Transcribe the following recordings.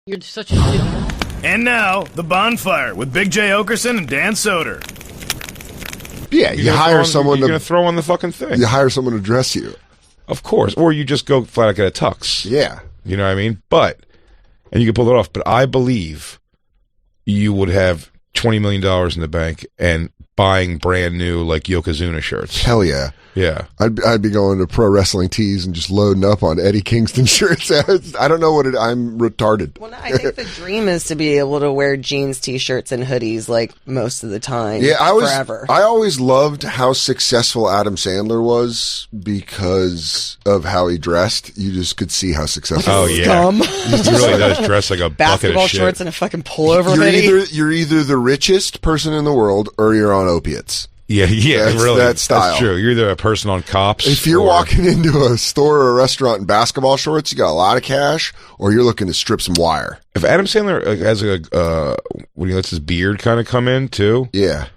You're such a shit. And now, the Bonfire with Big J. Okerson and Dan Soder. Yeah, you hire someone You're going to throw on the fucking thing. You hire someone to dress you. Of course. Or you just go flat out get a tux. Yeah. You know what I mean? And you can pull it off. But I believe you would have $20 million in the bank and buying brand new, like, Yokozuna shirts. Hell yeah. Yeah. I'd be going to Pro Wrestling Tees and just loading up on Eddie Kingston shirts. I don't know what I'm retarded. Well, no, I think the dream is to be able to wear jeans, t-shirts, and hoodies like most of the time. Yeah, forever. I always loved how successful Adam Sandler was because of how he dressed. You just could see how successful. Oh yeah, he really does dress like a bucket basketball of shit. shorts and a fucking pullover. You're either the richest person in the world or you're on opiates. Yeah, really. That style. That's true. You're either a person on cops. If you're walking into a store or a restaurant in basketball shorts, you got a lot of cash, or you're looking to strip some wire. If Adam Sandler has when he lets his beard kind of come in too, yeah,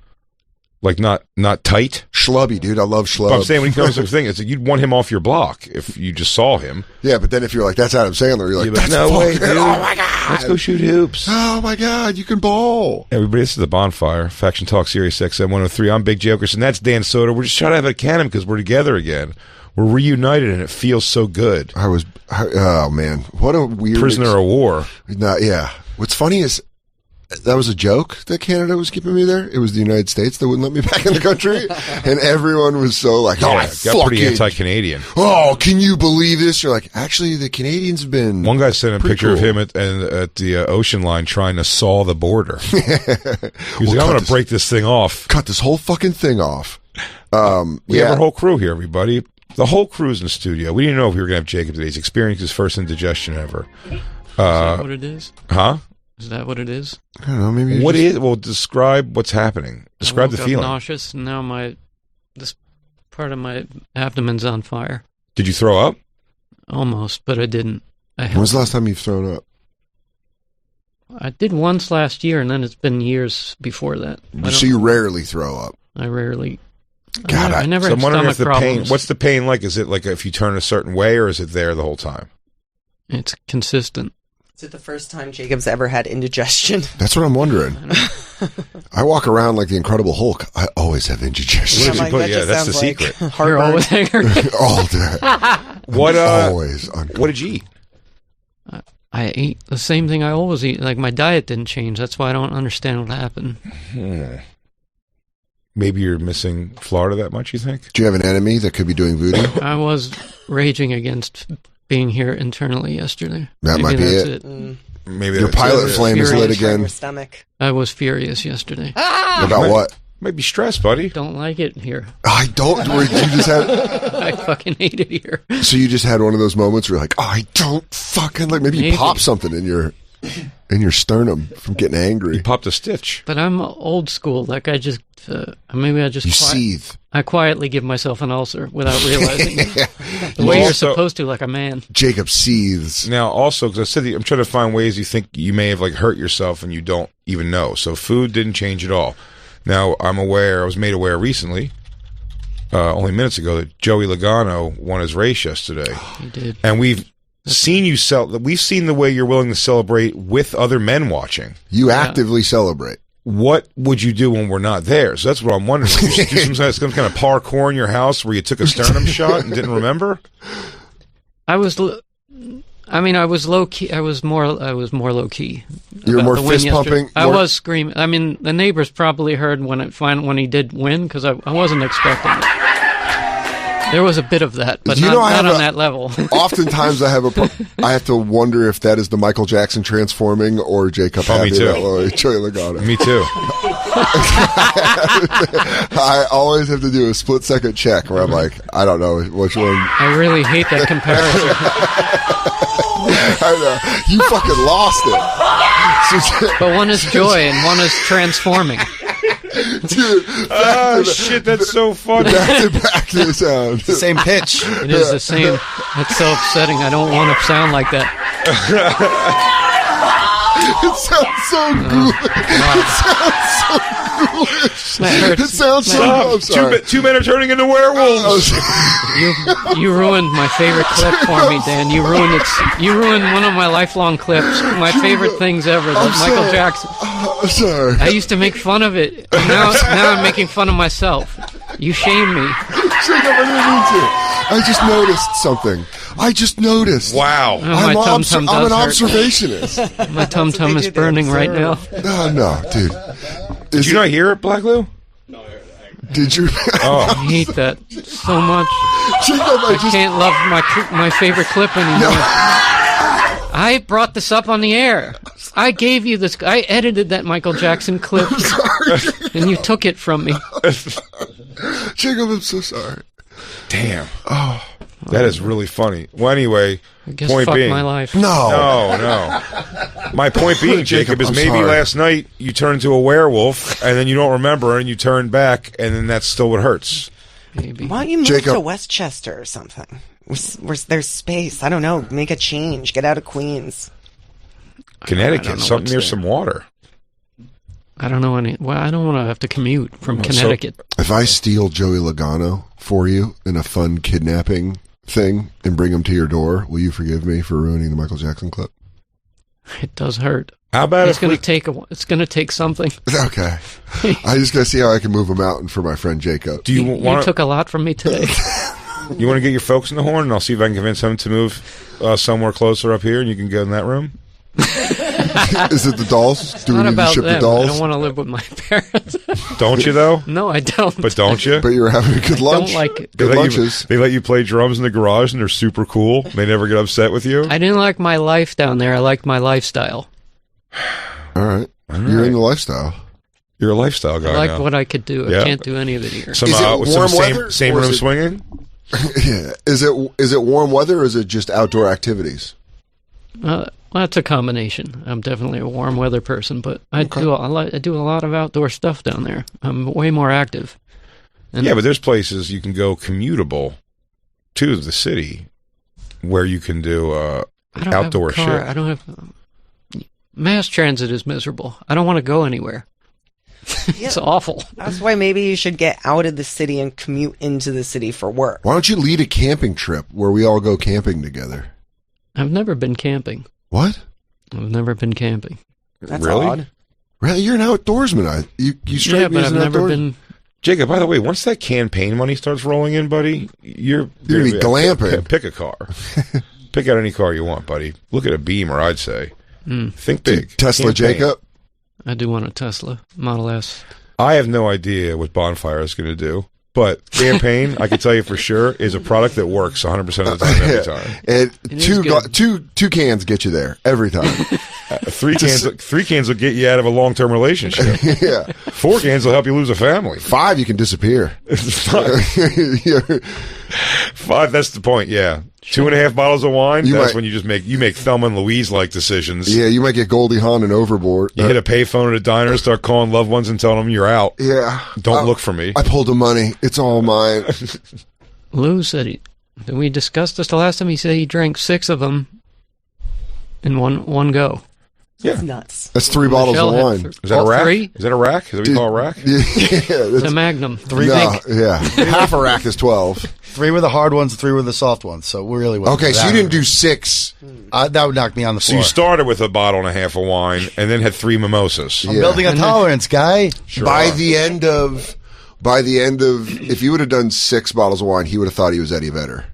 like not tight, schlubby, dude. I love schlub. But I'm saying when he comes to the thing, it's like you'd want him off your block if you just saw him. Yeah, but then if you're like, that's Adam Sandler, you're like, that's no way, dude. Oh my god, let's go shoot hoops. Oh my god, you can ball. Everybody, this is the Bonfire Faction Talk Series XM 103. I'm Big J. Okerson. That's Dan Soder. We're just trying to have a canon because we're together again. We're reunited and it feels so good. Oh man, what a weird prisoner of war. Yeah. What's funny is that was a joke that Canada was keeping me there. It was the United States that wouldn't let me back in the country, and everyone was so like, "Oh, yeah, got pretty anti-Canadian." Oh, can you believe this? You're like, actually, the Canadians have been. One guy sent a picture of him at the ocean line trying to saw the border. He was like, "I'm going to break this thing off. Cut this whole fucking thing off." We have our whole crew here, everybody. The whole crew's in the studio. We didn't know if we were going to have Jacob today. He's experienced his first indigestion ever. Is that what it is? Huh? Is that what it is? I don't know. Maybe. What is? Well, describe what's happening. Describe the feeling. I'm nauseous, and now this part of my abdomen's on fire. Did you throw up? Almost, but I didn't. When was the last time you've thrown up? I did once last year, and then it's been years before that. So you rarely throw up? I rarely. God, I never have wondering stomach if problems. pain. What's the pain like? Is it like if you turn a certain way, or is it there the whole time? It's consistent. Is it the first time Jacob's ever had indigestion? That's what I'm wondering. I walk around like the Incredible Hulk. I always have indigestion. That's the secret. You're always angry. All day. Always. What did you eat? I ate the same thing I always eat. Like, my diet didn't change. That's why I don't understand what happened. Maybe you're missing Florida that much, you think? Do you have an enemy that could be doing voodoo? I was raging against being here internally yesterday. That might be it. Maybe your pilot flame is lit again. I was furious yesterday. About what? Might be stress, buddy. Don't like it here. I don't. You just had. I fucking hate it here. So you just had one of those moments where you're like, oh, I don't fucking like. Maybe you pop something in your sternum from getting angry. You popped a stitch. But I'm old school. Like, I just seethe. I quietly give myself an ulcer without realizing it. The way you're supposed to, like a man. Jacob seethes. Now, also, because I said I'm trying to find ways you think you may have like hurt yourself and you don't even know. So food didn't change at all. Now, I was made aware recently, only minutes ago, that Joey Logano won his race yesterday. He did. And we've seen the way you're willing to celebrate with other men watching. You actively celebrate. What would you do when we're not there? So that's what I'm wondering. Did you do some kind of parkour in your house where you took a sternum shot and didn't remember? I was low key. I was more low key. You were more fist pumping. I was screaming. I mean, the neighbors probably heard when he did win because I wasn't expecting it. There was a bit of that, but not on that level. Oftentimes, I have to wonder if that is the Michael Jackson transforming or Jacob. Me too. Joey Logano. Me too. I always have to do a split-second check where I'm like, I don't know which one. I really hate that comparison. I know. You fucking lost it. But one is joy and one is transforming. Dude, shit, that's so funny. Back to the sound. It's the same pitch. It is the same. It's so upsetting. I don't want to sound like that. It sounds so good. It sounds so ghoulish. It sounds so good. I'm sorry. Two men are turning into werewolves. You ruined my favorite clip for me, Dan. You ruined it. You ruined one of my lifelong clips. My favorite things ever. Michael Jackson. I'm sorry. I used to make fun of it. Now I'm making fun of myself. You shame me. Jacob, I didn't mean to. I just noticed something. I just noticed. Wow. My tum-tum I'm an does hurt. observationist. My tum-tum is burning right now. No, dude. Did you not hear it, Black Lou? Did you? I hate that so much. Jacob, I can't love my favorite clip anymore. I brought this up on the air. I gave you this. I edited that Michael Jackson clip, and you took it from me. Jacob, I'm so sorry. Damn. Oh, that is really funny. Well, anyway, I guess point fuck being, my life. No. My point being, Jacob, is maybe last night you turned into a werewolf, and then you don't remember, and you turn back, and then that's still what hurts. Maybe. Why don't you move to Westchester or something? Where there's space. I don't know. Make a change. Get out of Queens. Connecticut, something near some water. I don't know any. Well, I don't want to have to commute from Connecticut. If I steal Joey Logano for you in a fun kidnapping thing and bring him to your door, will you forgive me for ruining the Michael Jackson clip? It does hurt. How about it's going to take it's going to take something. Okay. I just got to see how I can move him out for my friend Jacob. Do you took a lot from me today. You want to get your folks in the horn, and I'll see if I can convince them to move somewhere closer up here, and you can go in that room. Is it the dolls? Do we need to ship the dolls? I don't want to live with my parents. Don't you, though? No, I don't. But don't you? But you're having a good lunch. I don't like it. Good lunches. They let you play drums in the garage, and they're super cool. They never get upset with you. I didn't like my life down there. I liked my lifestyle. All right. You're in the lifestyle. You're a lifestyle guy. I like what I could do. Yeah. I can't do any of it here. Is it warm weather? Same room swinging? Yeah. Is it warm weather or is it just outdoor activities? Well, it's a combination. I'm definitely a warm weather person, but I do a lot of outdoor stuff down there. I'm way more active. And yeah, but there's places you can go commutable to the city where you can do outdoor shit. I don't have mass transit is miserable. I don't want to go anywhere. It's awful. That's why maybe you should get out of the city and commute into the city for work. Why don't you lead a camping trip where we all go camping together? I've never been camping. What? I've never been camping. That's really? odd. Really? You're an outdoorsman. You strike me as an outdoorsman. Jacob, by the way, once that campaign money starts rolling in, buddy, you're going to be glamping. Pick a car. Pick out any car you want, buddy. Look at a Beamer, I'd say. Think big. Tesla, campaign. Jacob? I do want a Tesla Model S. I have no idea what Bonfire is going to do, but campaign, I can tell you for sure, is a product that works 100% of the time, every time. And two cans get you there every time. Three cans will get you out of a long-term relationship. Yeah. 4 cans will help you lose a family. 5, you can disappear. 5, that's the point, yeah. 2.5 bottles of wine, that's when you make Thelma and Louise-like decisions. Yeah, you might get Goldie Hawn and overboard. You hit a payphone at a diner, start calling loved ones and telling them you're out. Yeah. Don't look for me. I pulled the money. It's all mine. Lou said we discussed this the last time. He said he drank 6 of them in one go. Yeah. That's nuts. That's 3 bottles of wine. Is that a rack? 3? Is that a rack? Is that what you call a rack? Yeah. It's a Magnum. 3 big. Yeah. Half a rack is 12. 3 were the hard ones, 3 were the soft ones. So we really went. Okay, so you didn't do 6. That would knock me on the floor. So you started with a bottle and a half of wine, and then had 3 mimosas. I'm building a tolerance, guy. Sure By the end of, if you would have done 6 bottles of wine, he would have thought he was Eddie Vedder.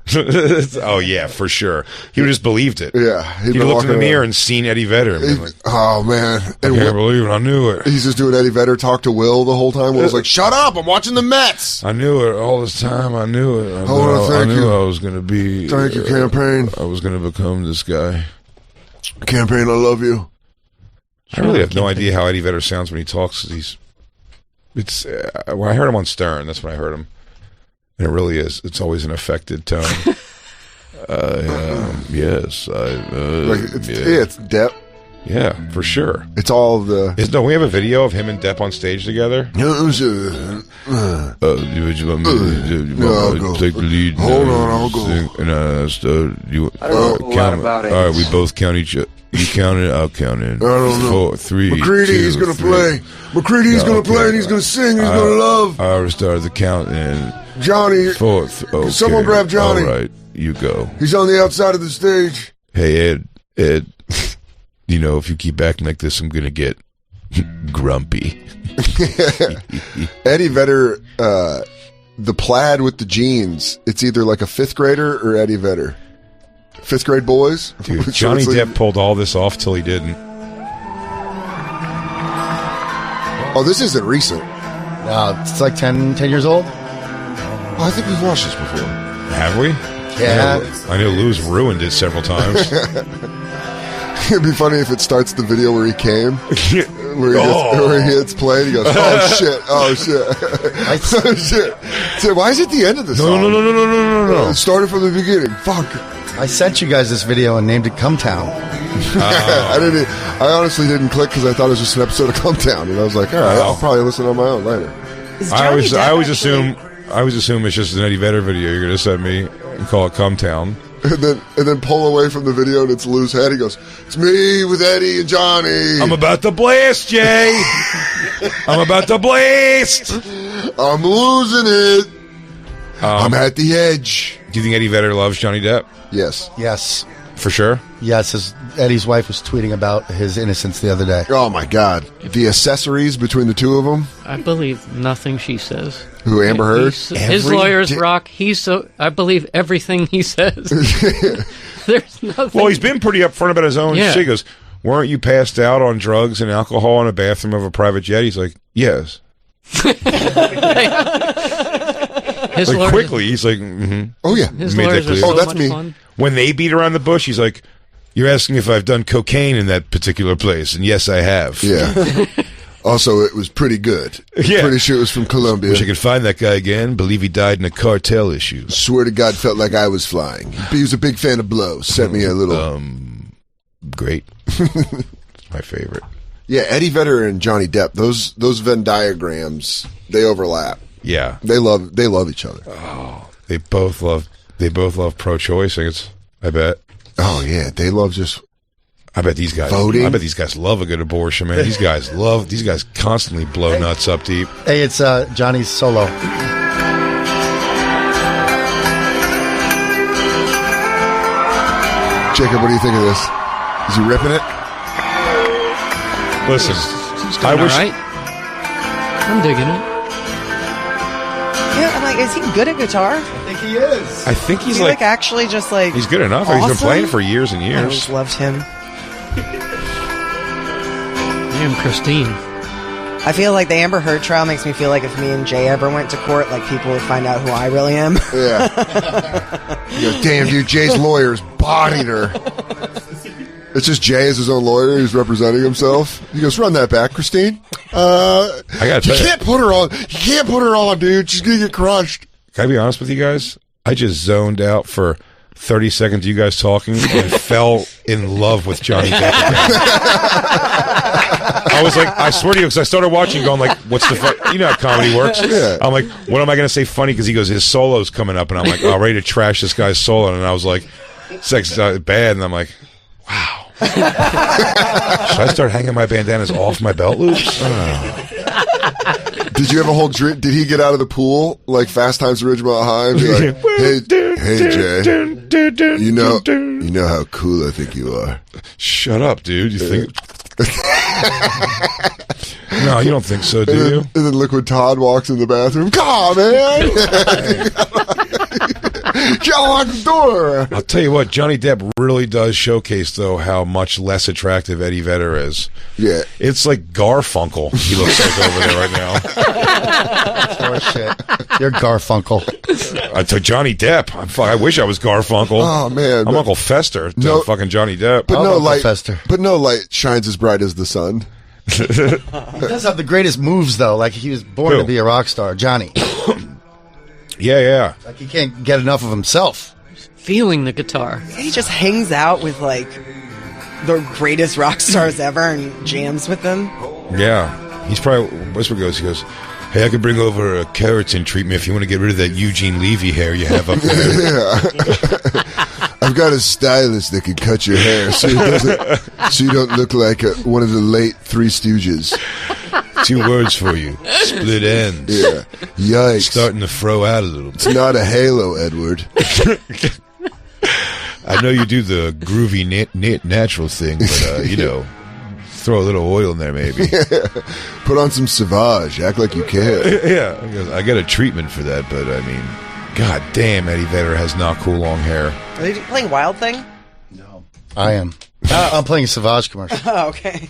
Oh yeah, for sure. He would have just believed it. Yeah, he'd looked in the mirror and seen Eddie Vedder. And been like, oh man, I can't believe it. I knew it. He's just doing Eddie Vedder talk to Will the whole time. Will's like, "Shut up! I'm watching the Mets." I knew it all this time. I knew it. I knew I was going to be. Thank you, campaign. I was going to become this guy. Campaign, I love you. I really have no idea how Eddie Vedder sounds when he talks. When I heard him on Stern, that's when I heard him, and it really is. It's always an affected tone. Yes, it's Depp. Yeah, for sure. It's all the. Don't we have a video of him and Depp on stage together? No, I'll go. Take the lead. Hold on, I'll go. And you, I don't know a lot about it. All right, we both count each other. You count it, I'll count it. I don't know. 4, 3, McCready's 2, gonna 3. play. McCready's gonna play, and he's gonna sing. He's gonna love. I already started the count, and Johnny. 4th. Okay. Someone grab Johnny. All right, you go. He's on the outside of the stage. Hey, Ed. You know, if you keep acting like this, I'm gonna get grumpy. Eddie Vedder, the plaid with the jeans. It's either like a 5th grader or Eddie Vedder. 5th grade boys. Dude, Johnny Depp pulled all this off till he didn't. Oh, this isn't recent. It's like 10 years old. Oh, I think we've watched this before. Have we? Yeah. I know Lou's ruined it several times. It'd be funny if it starts the video where he came, where he hits play, and he goes, "Oh shit! Oh shit! Oh shit!" So why is it the end of the song? No. It started from the beginning. Fuck. I sent you guys this video and named it Come Town. I honestly didn't click because I thought it was just an episode of Come Town, and I was like, all right, I'll probably listen on my own later. I always assume it's just an Eddie Vedder video you're gonna send me and call it Come Town. And then pull away from the video and it's Lou's head. He goes, "It's me with Eddie and Johnny. I'm about to blast, Jay. I'm about to blast. I'm losing it. I'm at the edge." Do you think Eddie Vedder loves Johnny Depp? Yes. Yes. For sure? Yes. Eddie's wife was tweeting about his innocence the other day. Oh, my God. The accessories between the two of them. I believe nothing she says. Who, Amber Heard? His lawyers rock. I believe everything he says. There's nothing. Well, he's been pretty upfront about his own shit. He goes, "Weren't you passed out on drugs and alcohol in a bathroom of a private jet?" He's like, "Yes." His like lawyers, quickly, he's like, "Mm-hmm." Oh, yeah. His Made lawyers that are clear. so that's much me. fun. When they beat around the bush, he's like, "You're asking if I've done cocaine in that particular place," and yes, I have. Yeah. Also, it was pretty good. Yeah. Pretty sure it was from Colombia. Wish I could find that guy again. Believe he died in a cartel issue. Swear to God, felt like I was flying. He was a big fan of Blow. Sent me a little... Great. My favorite. Yeah, Eddie Vedder and Johnny Depp, those Venn diagrams, they overlap. Yeah. They love each other. Oh, they both love pro-choice. I bet. Oh, yeah. They love just... I bet these guys voting. I bet these guys love a good abortion, man. These guys constantly blow nuts up deep. Hey, it's Johnny's solo. Jacob, what do you think of this? Is he ripping it? Listen, He's doing all right. I'm digging it. Yeah, I'm like, is he good at guitar? I think he is. I think Is he's he like actually just like he's good enough. awesome? He's been playing for years and I years. always loved him. Damn, Christine. I feel like the Amber Heard trial makes me feel like if me and Jay ever went to court, like people would find out who I really am. Yeah. You go, damn, dude, Jay's lawyers bodied her. It's just Jay as his own lawyer who's representing himself. He goes, "Run that back, Christine. I gotta You tell you, can't put her on. You can't put her on, dude. She's gonna get crushed." can I be honest with you guys? I just zoned out for 30 seconds of you guys talking and fell in love with Johnny Depp again. I was like, I swear to you, because I started watching going like, what's the fun? You know how comedy works. Yeah. I'm like, what am I going to say funny? Because he goes, his solo's coming up. And I'm like, oh, ready to trash this guy's solo. And I was like, sex bad. And I'm like, wow. Should I start hanging my bandanas off my belt loops? Did you have a whole drink? Did he get out of the pool like Fast Times at Ridgemont High and be like, hey Jay, you know how cool I think you are. Shut up, dude. You think... No, you don't think so, do you? And then Liquid Todd walks in the bathroom. Come on, man. Get out the door. I'll tell you what, Johnny Depp really does showcase, though, how much less attractive Eddie Vedder is. Yeah. It's like Garfunkel he looks like over there right now. Oh, shit. You're Garfunkel. I took Johnny Depp. I wish I was Garfunkel. Oh, man. I'm Uncle Fester to No- fucking Johnny Depp. But no Uncle light. Fester. But no light shines as bright as the sun. He does have the greatest moves, though. Like, he was born Who? to be a rock star. Johnny. Yeah. Like, he can't get enough of himself. Feeling the guitar. He just hangs out with like the greatest rock stars ever and jams with them. Yeah, he's probably. Westbrook goes. He goes, "Hey, I could bring over a keratin treatment if you want to get rid of that Eugene Levy hair you have up there." Yeah. I've got a stylist that can cut your hair so you don't look like one of the late Three Stooges. 2 words for you: split ends. Yeah. Yikes. Starting to throw out a little bit. It's not a halo, Edward. I know you do the groovy natural thing, but throw a little oil in there maybe. Yeah. Put on some Sauvage. Act like you care. Yeah, I got a treatment for that, but I mean, god damn, Eddie Vedder has not cool long hair. Are they playing Wild Thing? No. I am. I'm playing a Sauvage commercial. Oh, okay.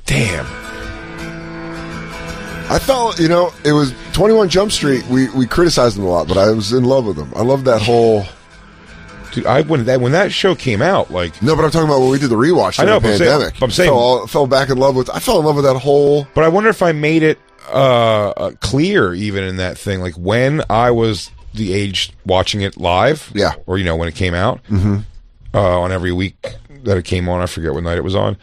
Damn. I felt, it was 21 Jump Street. We criticized them a lot, but I was in love with them. I love that whole... Dude, when that show came out, like... No, but I'm talking about when we did the rewatch during the pandemic. I'm saying... I fell back in love with... I fell in love with that whole... But I wonder if I made it clear even in that thing. Like, when I was the age watching it live... Yeah. Or, when it came out... Mm-hmm. On every week that it came on, I forget what night it was on.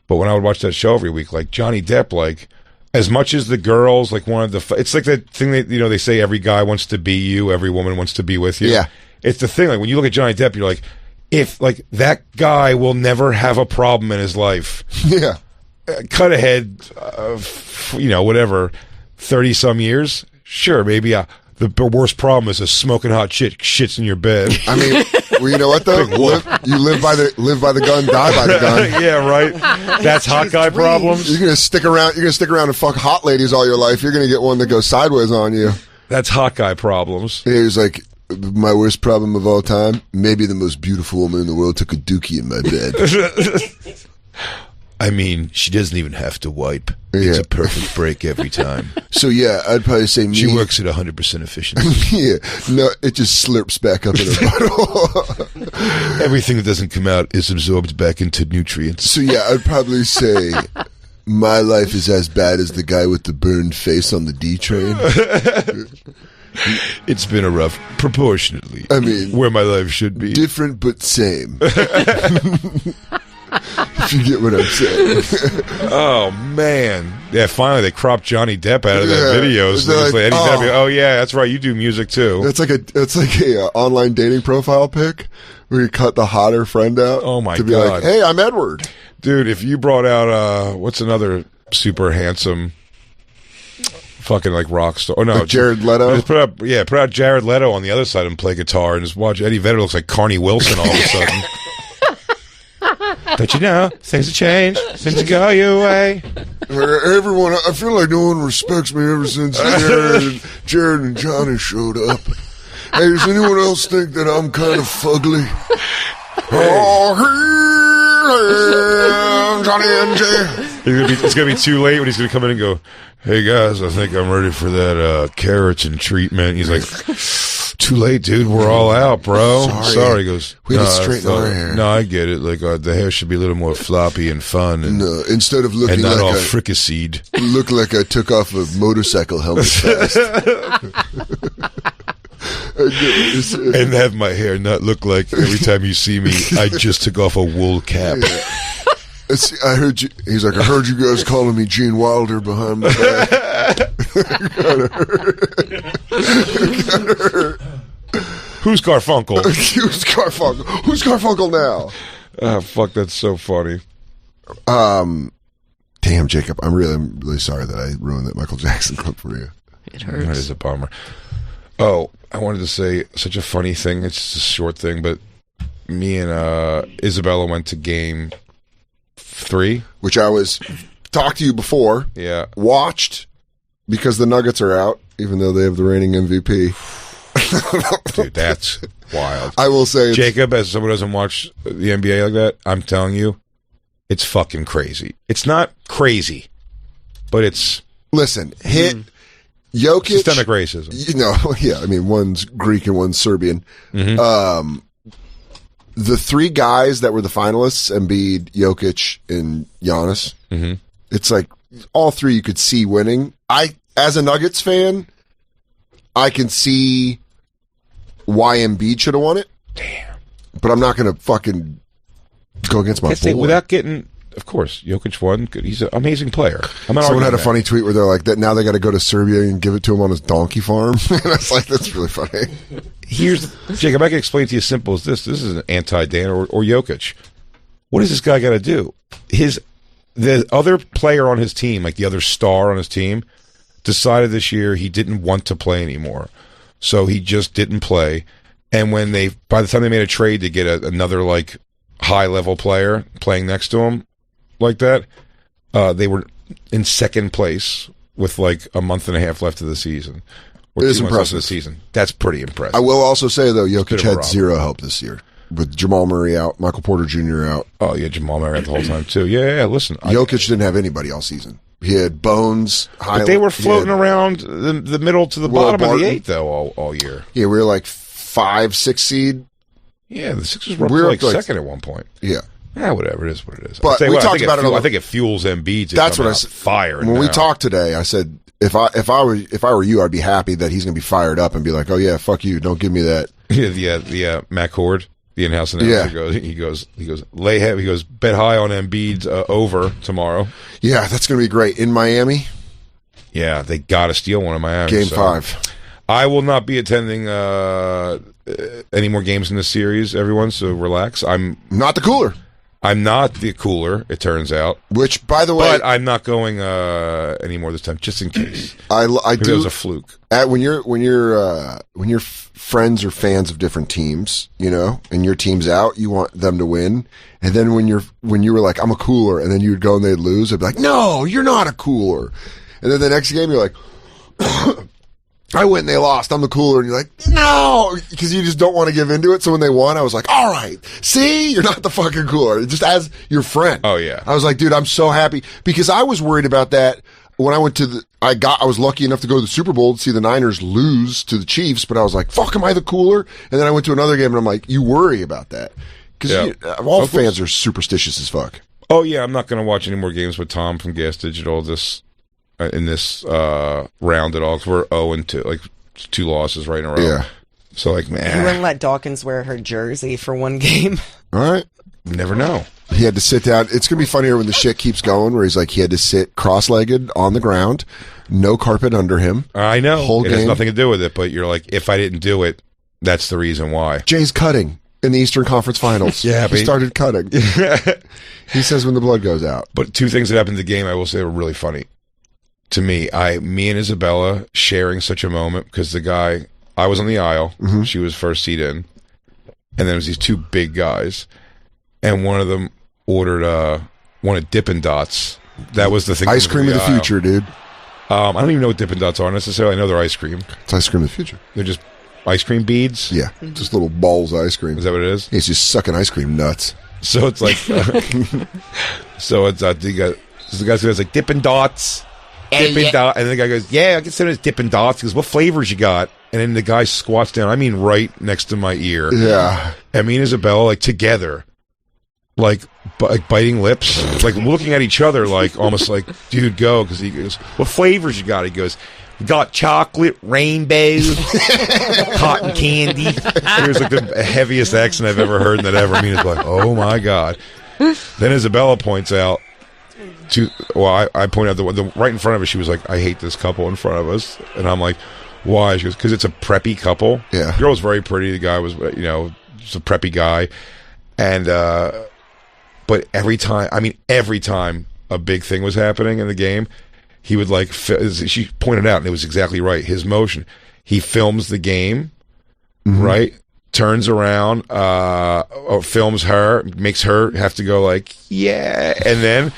But when I would watch that show every week, like, Johnny Depp, like... As much as the girls, like, wanted the... It's like that thing that, they say every guy wants to be you, every woman wants to be with you. Yeah. It's the thing, like, when you look at Johnny Depp, you're like, if, like, that guy will never have a problem in his life. Yeah. Cut ahead, whatever, 30-some years, sure, maybe the worst problem is a smoking hot chick shits in your bed. I mean, well, you know what, though? You live by the gun, die by the gun. Yeah, right? That's hot guy problems. You're gonna stick around and fuck hot ladies all your life. You're gonna get one that goes sideways on you. That's hot guy problems. Yeah, he's like, my worst problem of all time, maybe the most beautiful woman in the world took a dookie in my bed. I mean, she doesn't even have to wipe. It's a perfect break every time. So, yeah, I'd probably say me. She works at 100% efficiency. Yeah. No, it just slurps back up in her bottle. Everything that doesn't come out is absorbed back into nutrients. So, yeah, I'd probably say my life is as bad as the guy with the burned face on the D train. It's been a rough, proportionately. I mean, where my life should be. Different but same. If you get what I'm saying. Oh, man. Yeah, finally they cropped Johnny Depp out of that video. So like, Eddie Depp, oh, yeah, that's right. You do music, too. It's like a online dating profile pic where you cut the hotter friend out. Oh, my to be God. like, hey, I'm Edward. Dude, if you brought out, what's another super handsome fucking like rock star? Oh, no. Like Jared Leto? Just put out Jared Leto on the other side and play guitar and just watch Eddie Vedder looks like Carney Wilson all of a sudden. But things have changed since you go your way. Everyone, I feel like no one respects me ever since Jared and Johnny showed up. Hey, does anyone else think that I'm kind of fugly? Oh, here, Johnny and Jay. It's gonna be too late when he's gonna come in and go, "Hey guys, I think I'm ready for that keratin treatment." He's like, "Too late, dude. We're all out, bro." Sorry. He goes, we had to straighten our hair. No, I get it. Like the hair should be a little more floppy and fun, and no, instead of looking and not like all fricasseed. Look like I took off a motorcycle helmet fast. And have my hair not look like every time you see me, I just took off a wool cap. I heard you. He's like, I heard you guys calling me Gene Wilder behind my back. Kinda hurt. Who's Garfunkel? Who's Garfunkel? Who's Garfunkel now? Oh, fuck, that's so funny. Damn, Jacob, I'm really sorry that I ruined that Michael Jackson clip for you. It hurts. That is a bummer. Oh, I wanted to say such a funny thing. It's just a short thing, but me and Isabella went to game 3. Which I talked to you before. Yeah. Watched because the Nuggets are out, even though they have the reigning MVP. Dude, that's wild. I will say, Jacob, as someone who doesn't watch the NBA like that, I'm telling you, it's fucking crazy. It's not crazy, but it's... Listen, Jokic... Systemic racism. Yeah, I mean, one's Greek and one's Serbian. Mm-hmm. The 3 guys that were the finalists, Embiid, Jokic, and Giannis, it's like all 3 you could see winning. As a Nuggets fan, I can see why Embiid should have won it. Damn. But I'm not going to fucking Go against my boy. Without getting... Of course, Jokic won. He's an amazing player. Someone had a funny tweet where they're like, that now they got to go to Serbia and give it to him on his donkey farm. And I was like, that's really funny. Jacob, I can explain to you as simple as this. This is an anti-Dan or Jokic. What does this guy got to do? The other player on his team, like the other star on his team, decided this year he didn't want to play anymore. So he just didn't play. And by the time they made a trade to get another like high-level player playing next to him, like that, they were in second place with like a month and a half left of the season. It is impressive. The season. That's pretty impressive. I will also say though, Jokic had zero help this year with Jamal Murray out, Michael Porter Jr. out. Oh yeah, Jamal Murray out the whole time too. Yeah. Listen, Jokic didn't have anybody all season. He had Bones. But they were floating around the middle to the bottom of the 8 though all year. Yeah, we were like 5, 6 seed. Yeah, the Sixers were like second at one point. Yeah. Yeah, whatever. It is what it is. But we talked about it. I think it fuels Embiid to that's come what out fired. When we talked today, I said if I were you, I'd be happy that he's going to be fired up and be like, oh yeah, fuck you, don't give me that. Yeah, the Matt Cord, the in-house announcer, he goes, lay heavy. He goes, bet high on Embiid's over tomorrow. Yeah, that's going to be great in Miami. Yeah, they got to steal one in Miami. Game 5. I will not be attending any more games in this series, everyone. So relax. I'm not the cooler. I'm not the cooler, it turns out. Which, by the way... But I'm not going anymore this time, just in case. I Maybe do... it was a fluke. When you're friends or fans of different teams, and your team's out, you want them to win. And then when you were like, I'm a cooler, and then you'd go and they'd lose, I'd be like, no, you're not a cooler. And then the next game, you're like... I went and they lost. I'm the cooler. And you're like, no, because you just don't want to give into it. So when they won, I was like, all right, see, you're not the fucking cooler. Just as your friend. Oh, yeah. I was like, dude, I'm so happy because I was worried about that when I went to I was lucky enough to go to the Super Bowl to see the Niners lose to the Chiefs, but I was like, fuck, am I the cooler? And then I went to another game and I'm like, you worry about that. Because all fans are superstitious as fuck. Oh, yeah, I'm not going to watch any more games with Tom from Gas Digital in this round at all, because we're 0-2, like 2 losses right in a row. Yeah. So like, man, you wouldn't let Dawkins wear her jersey for one game. All right. Never know. He had to sit down. It's gonna be funnier when the shit keeps going, where he's like, he had to sit cross-legged on the ground, no carpet under him. I know. Whole it game. Has nothing to do with it, but you're like, if I didn't do it, that's the reason why. Jay's cutting in the Eastern Conference Finals. Yeah, he started cutting. He says when the blood goes out. But 2 things that happened in the game, I will say, were really funny. To me and Isabella sharing such a moment, because the guy, I was on the aisle, she was first seat in, and then there was these 2 big guys, and one of them wanted Dippin' Dots. That was the thing. Ice cream of the future, dude. I don't even know what Dippin' Dots are necessarily. I know they're ice cream. It's ice cream of the future. They're just ice cream beads? Yeah, just little balls of ice cream. Is that what it is? He's just sucking ice cream nuts. So it's like, the guy says like Dippin' Dots. Dippin' Dots. And the guy goes, yeah, I consider it Dippin' Dots. He goes, what flavors you got? And then the guy squats down, I mean right next to my ear. Yeah. And me and Isabella, like, together, like biting lips, like looking at each other, like almost like, dude, go. Because he goes, what flavors you got? He goes, we got chocolate, rainbow, cotton candy. It was like the heaviest accent I've ever heard in that ever. I mean, it's like, oh my God. Then Isabella points out, I point out the right in front of us. She was like, "I hate this couple in front of us," and I'm like, "Why?" She goes, "Because it's a preppy couple. Yeah, the girl was very pretty. The guy was, just a preppy guy, and but every time a big thing was happening in the game, he would like. She pointed out, and it was exactly right. His motion. He films the game, right? Turns around, or films her, makes her have to go like, yeah, and then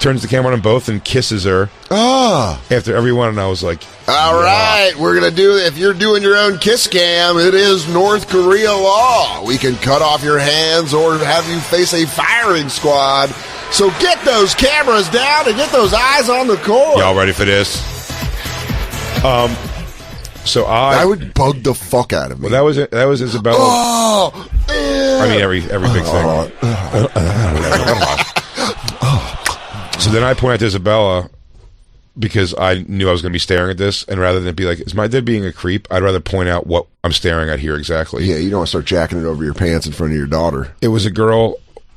turns the camera on them both and kisses her. After everyone, and I was like, all right, we're going to do, if you're doing your own kiss cam, it is North Korea law. We can cut off your hands or have you face a firing squad. So get those cameras down and get those eyes on the court. Y'all ready for this? So that would bug the fuck out of me. Well, that was Isabella. I mean, every big thing. So then I point out to Isabella, because I knew I was going to be staring at this, and rather than be like, is my dad being a creep? I'd rather point out what I'm staring at here exactly. Yeah, you don't want to start jacking it over your pants in front of your daughter. It was a girl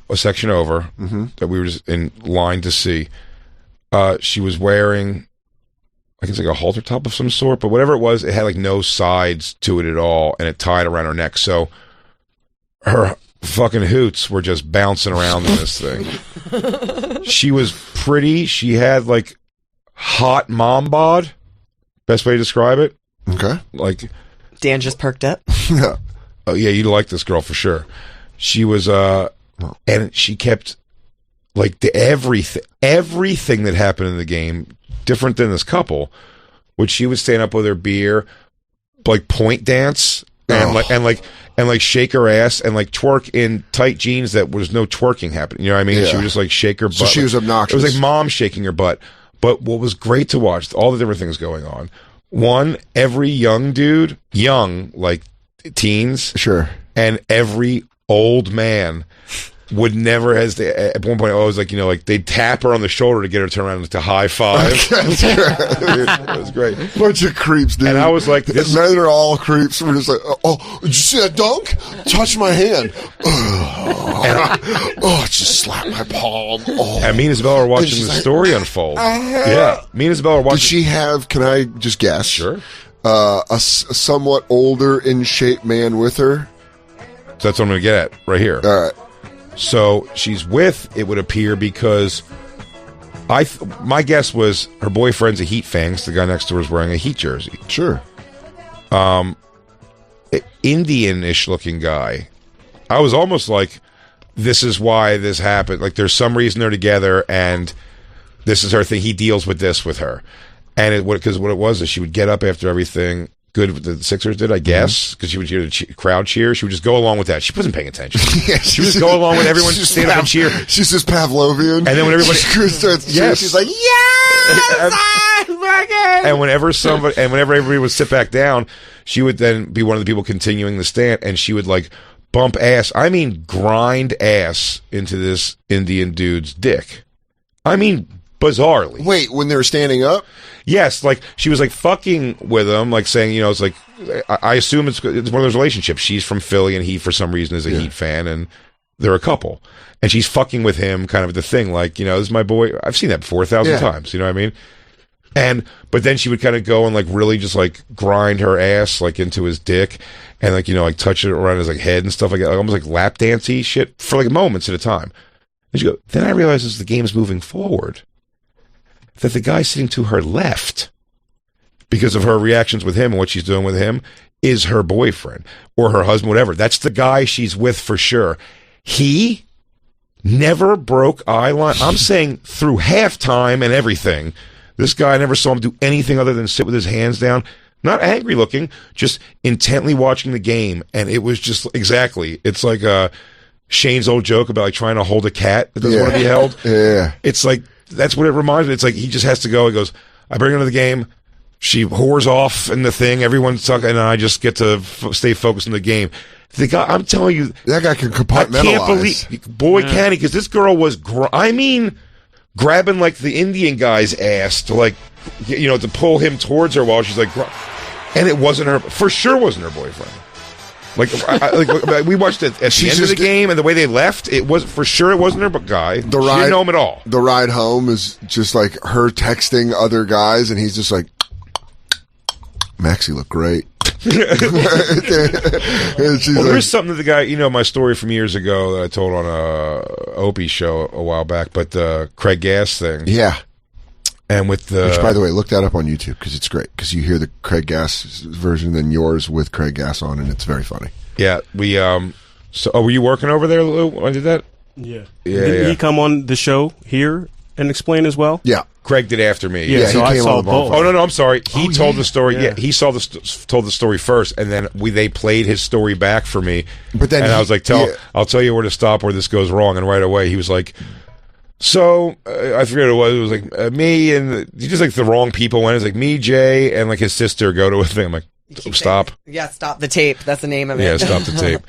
a section over that we were just in line to see. She was wearing, I guess, like a halter top of some sort, but whatever it was, it had like no sides to it at all, and it tied around her neck. So her fucking hoots were just bouncing around in this thing. She was pretty. She had like hot mom bod. Best way to describe it. Okay. Like Dan just perked up. Yeah. Oh yeah, you like this girl for sure. She was and she kept like everything that happened in the game, different than this couple, which she would stand up with her beer, like point dance and like shake her ass and like twerk in tight jeans that was no twerking happening. You know what I mean? Yeah. She would just like shake her butt. So she was obnoxious. It was like mom shaking her butt. But what was great to watch, all the different things going on. One, every young dude, like teens, Sure. and every old man would never hesitate. At one point, I was like, like they'd tap her on the shoulder to get her to turn around to high five. It was great. Bunch of creeps, dude. And I was like, this- men are all creeps. We're just like, oh, did you see that dunk? Touch my hand. It just slapped my palm. Oh. And me and Isabella were watching the story unfold. Yeah, me and Isabella were watching. Did she have, can I just guess? Sure. A somewhat older, in shape man with her? So that's what I'm going to get at right here. All right. So she's with, it would appear, because my guess was her boyfriend's a Heat fan. 'Cause the guy next to her is wearing a Heat jersey. Sure. Indian-ish looking guy. I was almost like, this is why this happened. Like, there's some reason they're together, and this is her thing. He deals with this with her. And because what it was is she would get up after everything good the Sixers did, I guess, because she would hear the crowd cheer. She would just go along with that. She wasn't paying attention. Yeah, she would just go along with everyone stand up and cheer. She's just Pavlovian. And then when everybody starts cheering, she's like, and whenever everybody would sit back down, she would then be one of the people continuing the stand, and she would like bump ass. I mean, grind ass into this Indian dude's dick. I mean, bizarrely. Wait, when they were standing up? Yes, like she was like fucking with him, like saying, it's like I assume it's one of those relationships. She's from Philly, and he for some reason is a Heat fan, and they're a couple, and she's fucking with him, kind of the thing, like this is my boy. I've seen that 4,000 times. You know what I mean? But then she would kind of go and like really just like grind her ass like into his dick, and like like touch it around his like head and stuff like that, like, almost like lap dancey shit for like moments at a time. And she go, then I realize as the game's moving forward, that the guy sitting to her left, because of her reactions with him and what she's doing with him, is her boyfriend or her husband, whatever. That's the guy she's with for sure. He never broke eye line. I'm saying through halftime and everything, this guy, I never saw him do anything other than sit with his hands down, not angry looking, just intently watching the game. And it was just exactly, it's like Shane's old joke about like trying to hold a cat that doesn't want to be held. Yeah. It's like, that's what it reminds me. It's like he just has to go. He goes, I bring her to the game. She whores off in the thing. Everyone's talking, and I just get to stay focused on the game. The guy, I'm telling you, that guy can compartmentalize. I can't believe, boy, can he? Because this girl was, grabbing like the Indian guy's ass to like, to pull him towards her while she's like, and it wasn't her. For sure, wasn't her boyfriend. Like, we watched it at the end of the game, and the way they left, it was for sure it wasn't her guy. She didn't know him at all. The ride home is just like her texting other guys, and he's just like, Maxie looked great. There's something that the guy, my story from years ago that I told on Opie's show a while back, but the Craig Gass thing. Yeah. And with the... Which, by the way, look that up on YouTube, because it's great. Because you hear the Craig Gass version, then yours with Craig Gass on, and it's very funny. Yeah, we... were you working over there, Lou, when I did that? Yeah. Didn't he come on the show here and explain as well? Yeah. Craig did after me. Yeah, so I saw both. Oh, no, I'm sorry. He told the story. Yeah, he told the story first, and then they played his story back for me. But then I was like, I'll tell you where to stop where this goes wrong. And right away, he was like... So, I forget what it was. It was like me and just like the wrong people went. It was like me, Jay, and like his sister go to a thing. I'm like, stop. Stop the tape. That's the name of it. Yeah, stop the tape.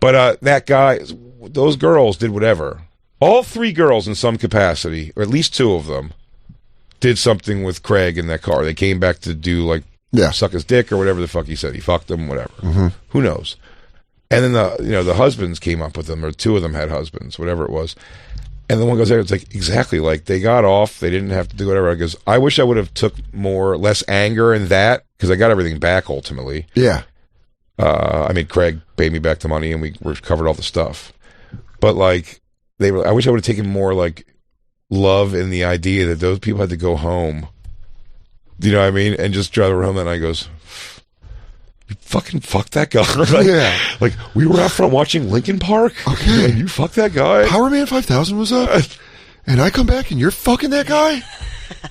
But that guy, those girls did whatever. All three girls in some capacity, or at least two of them, did something with Craig in that car. They came back to do like suck his dick or whatever the fuck he said. He fucked them, whatever. Mm-hmm. Who knows? And then the husbands came up with them, or two of them had husbands, whatever it was. And the one goes there, it's like, exactly, like, they got off, they didn't have to do whatever. I goes, I wish I would have took less anger in that, because I got everything back ultimately. Yeah. I mean, Craig paid me back the money, and we covered all the stuff. But, like, I wish I would have taken more, like, love in the idea that those people had to go home. You know what I mean? And just drive around, and I goes, you fucking fuck that guy. Like, yeah. Like, we were out front watching Linkin Park. Okay. And you fuck that guy. Power Man 5000 was up. And I come back and you're fucking that guy?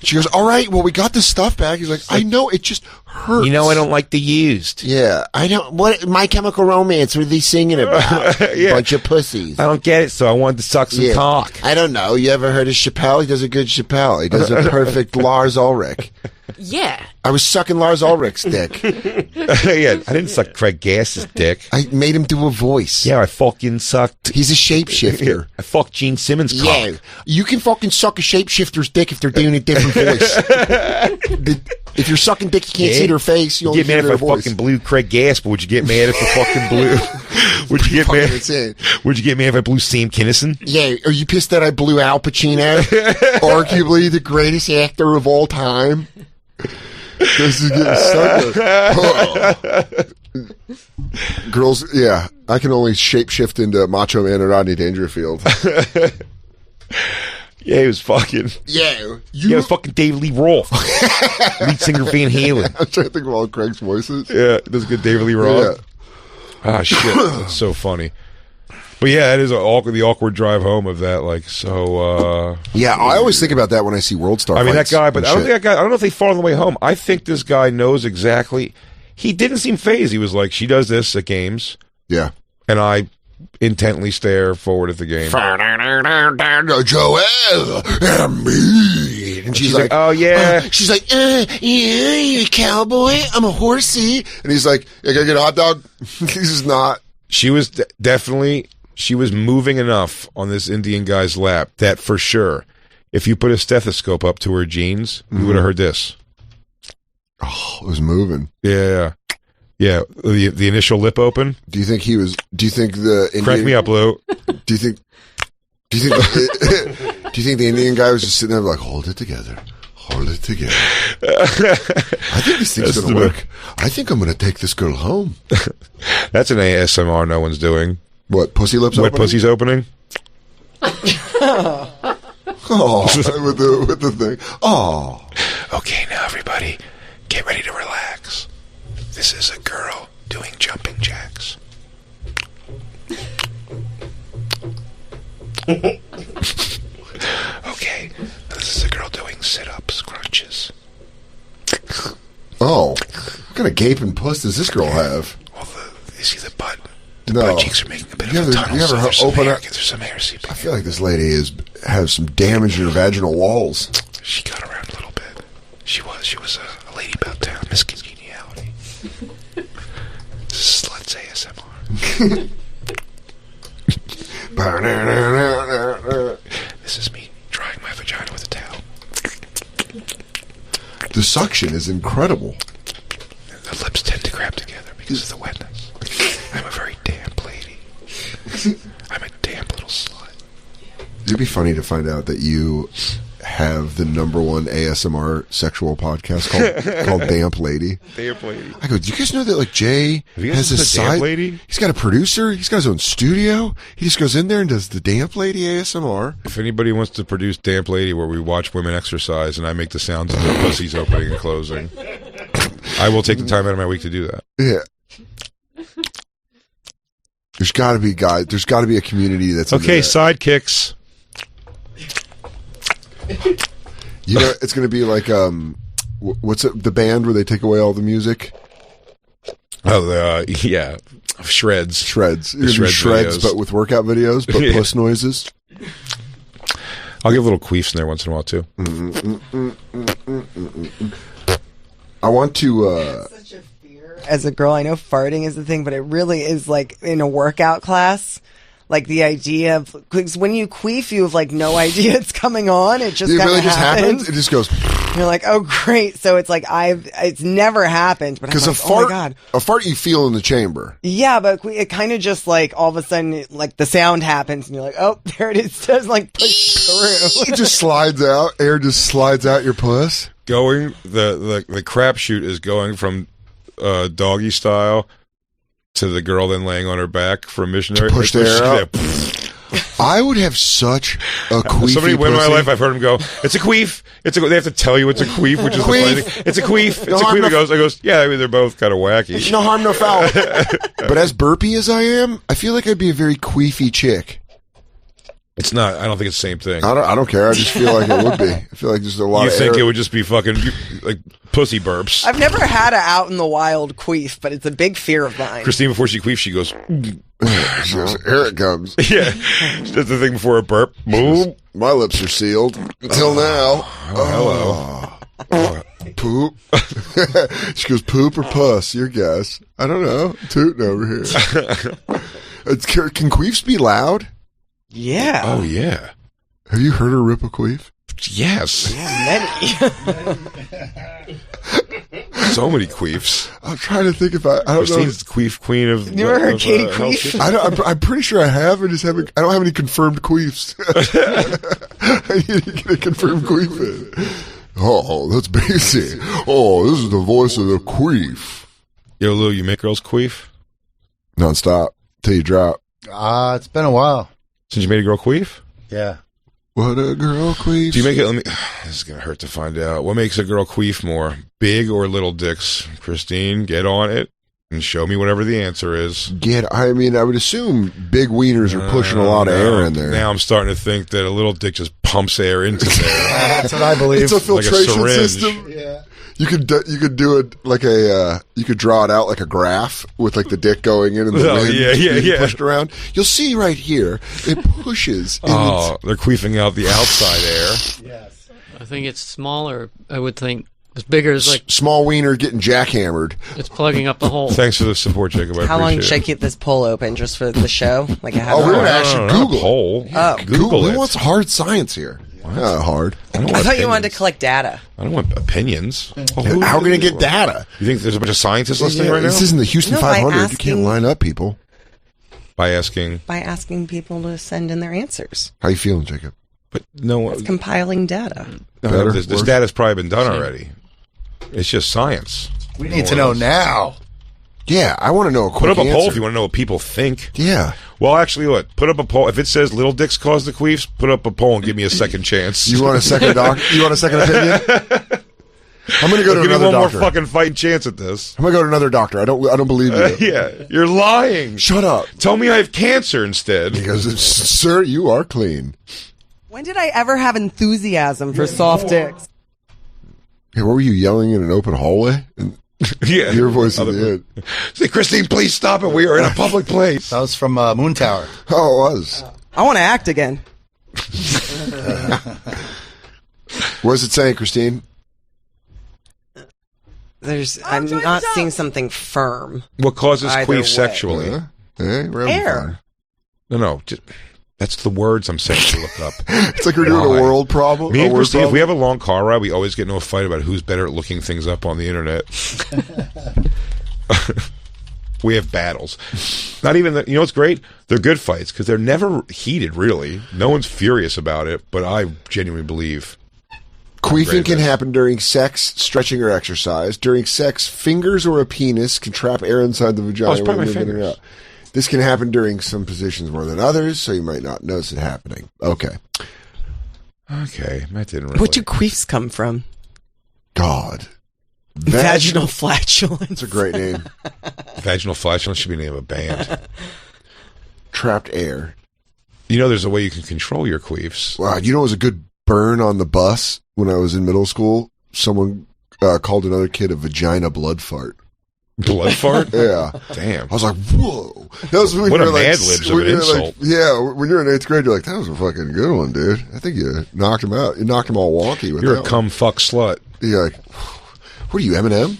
She goes, all right, well, we got this stuff back. He's like, I know, it just hurts. You know, I don't like the used. Yeah. I don't, what, My Chemical Romance, what are they singing about? Yeah. Bunch of pussies. I don't get it, so I wanted to suck some cock. I don't know. You ever heard of Chappelle? He does a good Chappelle. He does a perfect Lars Ulrich. Yeah. I was sucking Lars Ulrich's dick. Yeah, I didn't suck Craig Gass's dick. I made him do a voice. Yeah, I fucking sucked. He's a shapeshifter. I fucked Gene Simmons' cock. Yeah. You can fucking suck a shapeshifter's dick if they're doing a different voice. If you're sucking dick, you can't see their face. You only get mad hear if their I voice. fucking blew Craig Gass, but would you get mad if I fucking blew? Would you get Fucking mad? insane. Would you get mad if I blew Sam Kinison? Yeah, are you pissed that I blew Al Pacino? Arguably the greatest actor of all time. This is getting stuck. Girls, yeah, I can only shapeshift into Macho Man and Rodney Dangerfield. Yeah, he was fucking. Yeah, Yeah, it was fucking David Lee Roth, lead singer Van Halen. I'm trying to think of all Craig's voices. Yeah, that's a good David Lee Roth. Yeah. Ah, shit, that's so funny. But yeah, it is the awkward drive home of that. Like, so. Yeah, I always think about that when I see World Star. I mean, that fights guy, but and I don't shit. think that guy. I don't know if they fought on the way home. I think this guy knows exactly. He didn't seem phased. He was like, she does this at games, Yeah. and I intently stare forward at the game. Joel and me, and she's like, oh yeah. she's like, yeah, you a cowboy, I'm a horsey, and he's like, I gotta get a hot dog. This is not. She was definitely. She was moving enough on this Indian guy's lap that for sure, if you put a stethoscope up to her jeans, you would have heard this. Oh, it was moving. Yeah. The initial lip open. Do you think he was? Do you think the Indian, Crank me up, Lou. Do you think? Do you think the Indian guy was just sitting there like, hold it together, hold it together? I think this thing's gonna work. I think I'm gonna take this girl home. That's an ASMR no one's doing. What, pussy lips Wet opening? pussy's opening. Oh, with the thing. Oh. Okay, now everybody, get ready to relax. This is a girl doing jumping jacks. Okay, now this is a girl doing sit-ups, crunches. Oh. What kind of gaping puss does this girl have? Well, you see the butt? The No. butt cheeks are making a bit You of a ever- tunnel, you ever so there's some open hair, up- there's some hair seeping. I feel like this lady has some damage in her vaginal walls. She got around a little bit. She was a lady about town. Miss Congeniality. This is Sluts ASMR. This is me drying my vagina with a towel. The suction is incredible. The lips tend to grab together because of the wetness. I'm a very damp lady. I'm a damp little slut. It'd be funny to find out that you have the #1 ASMR sexual podcast called Damp Lady. Damp lady. I go, do you guys know that like Jay Have you guys has his listened to Damp side? Lady? He's got a producer. He's got his own studio. He just goes in there and does the Damp Lady ASMR. If anybody wants to produce Damp Lady where we watch women exercise and I make the sounds of their pussies opening and closing, I will take the time out of my week to do that. Yeah. There's got to be guys. There's got to be a community that's into Okay, that. sidekicks. You know, it's going to be like what's it? The band where they take away all the music. Oh, yeah. Shreds. Shreds. You're gonna do Shreds shreds, videos. but with workout videos, but Yeah. puss noises. I'll give little queefs in there once in a while, too. I want to. Such a fear. As a girl, I know farting is the thing, but it really is like in a workout class. Like the idea of, because when you queef, you have like no idea it's coming on. It just It kind really of just happens. happens. It just goes. You're like, oh great. So it's like it's never happened, but I'm Because like, oh my God. a fart you feel in the chamber. Yeah, but it kind of just like all of a sudden, like the sound happens, and you're like, oh, there it is. It does like push through. It just slides out. Air just slides out your puss. The crapshoot is going from doggy style to the girl then laying on her back for a missionary. To push the air out. I would have such a queefy Somebody went in my pussy. life, I've heard him go, it's a queef. They have to tell you it's a queef, which is the funny thing. It's a queef. No It's a harm, queef. no- I goes, yeah, I mean, they're both kind of wacky. No harm, no foul. But as burpy as I am, I feel like I'd be a very queefy chick. It's not. I don't think it's the same thing. I don't care. I just feel like it would be. I feel like there's a lot You of think air. it would just be fucking like pussy burps. I've never had a out in the wild queef, but it's a big fear of mine. Christine, before she queefs, she goes, She goes, here it comes. yeah. That's the thing before a burp. Boom. My lips are sealed until now. Hello. Poop. She goes, poop or puss? Your guess. I don't know. Tooting over here. Can queefs be loud? Yeah. Oh, yeah. Have you heard her rip a queef? Yes. Many. So many queefs. I'm trying to think if I don't know. Christine's queef queen of. You ever heard of, Katie Hell's queef? Kitchen. I'm pretty sure I have. I don't have any confirmed queefs. I need to get a confirmed queef in. Oh, that's basic. Oh, this is the voice of the queef. Yo, Lou, you make girls queef? Non-stop. Till you drop. It's been a while. Since you made a girl queef? Yeah. What a girl queef. Do you make it? This is gonna hurt to find out. What makes a girl queef more, big or little dicks? Christine, get on it and show me whatever the answer is. I would assume big wieners are pushing a lot of air in there. Now I'm starting to think that a little dick just pumps air into there. That's what I believe. It's a filtration syringe. system. Yeah. You could do it like you could draw it out like a graph with like the dick going in and the wind being pushed around. You'll see right here, it pushes. Oh, they're queefing out the outside air. Yes. I think it's smaller. I would think as bigger as like Small wiener getting jackhammered. it's plugging up the hole. Thanks for the support, Jacob. I How long appreciate should I it. keep this poll open just for the show? Like a half Oh, we're hour? gonna actually not a Google. poll. Oh. Google. it. Who wants hard science here? Not hard. don't I want thought you wanted to opinions. collect data. I don't want opinions. How are we gonna get data? You think there's a bunch of scientists listening Yeah, right now? this isn't the Houston No, by 500. You asking- can't line up people. By asking, By asking people to send in their answers. How you feeling, Jacob? but no, Compiling data. Better? this Worse? data's probably been done already. It's just science. We need to know now. Yeah, I want to know a quick Put up a answer. poll if you want to know what people think. Yeah. Well, actually, what? Put up a poll. If it says little dicks cause the queefs, put up a poll and give me a second chance. You want a second You want a second opinion? I'm gonna go to Give me another one doctor. more fucking fighting chance at this. I'm gonna go to another doctor. I don't believe you. Yeah, you're lying. Shut up. Tell me I have cancer instead. He goes, sir, you are clean. When did I ever have enthusiasm for soft dicks? Hey, what were you yelling in an open hallway? And Yeah, your voice in the end. Say, Christine, please stop it. We are in a public place. That was from Moon Tower. Oh, it was. I want to act again. What is it saying, Christine? I'm not seeing something firm. What causes Either way. queef sexually? Hey, we're having Air. fun. No. That's the words I'm saying to look up. It's like we're doing Why? a world problem. Me a and word Christine, if problem. we have a long car ride, we always get into a fight about who's better at looking things up on the internet. We have battles. Not even that. You know what's great? They're good fights because they're never heated, really. No one's furious about it, but I genuinely believe. Queefing can Great. happen during sex, stretching, or exercise. During sex, fingers or a penis can trap air inside the vagina. Oh, it's probably when my moving it fingers. out. This can happen during some positions more than others, so you might not notice it happening. Okay. Okay, that didn't really. What do queefs come from? God. Vaginal flatulence. That's a great name. Vaginal flatulence should be the name of a band. Trapped air. You know, there's a way you can control your queefs. Wow, you know it was a good burn on the bus when I was in middle school? Someone called another kid a vagina blood fart. Blood fart? Yeah. Damn. I was like, whoa. That was when What you a were like, Mad Libs of when an you were like- insult. yeah, when you're in 8th grade, you're like, that was a fucking good one, dude. I think you knocked him out. You knocked him all wonky with You're that a one. cum fuck slut. You're like, what are you, Eminem?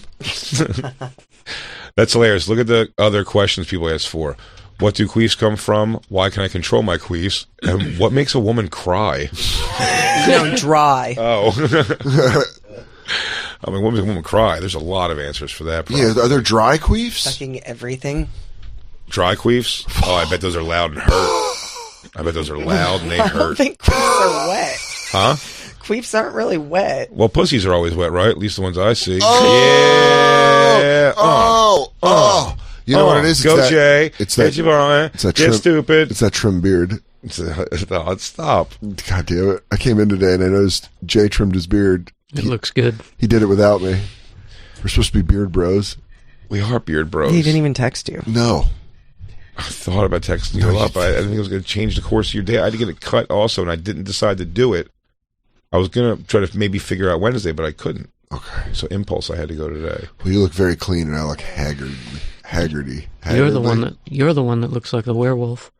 That's hilarious. Look at the other questions people ask for. What do queefs come from? Why can I control my queefs? And what makes a woman cry? Dry. Oh. I mean, what makes a woman cry? There's a lot of answers for that. Yeah, are there dry queefs? Sucking everything. Dry queefs? Oh, I bet those are loud and hurt. I bet those are loud and they I don't hurt. think queefs are wet. Huh? Queefs aren't really wet. Well, pussies are always wet, right? At least the ones I see. Oh! Yeah. Oh! You know what it is? Go, that, Jay. It's that. It's that Get stupid. It's that trim beard. Stop. God damn it! I came in today and I noticed Jay trimmed his beard. It looks good. He did it without me. We're supposed to be beard bros. We are beard bros. He didn't even text you. No. I thought about texting you up. I didn't think it was going to change the course of your day. I had to get it cut also, and I didn't decide to do it. I was going to try to maybe figure out Wednesday, but I couldn't. Okay. So impulse, I had to go today. Well, you look very clean, and I look haggardy. You're the one that looks like a werewolf.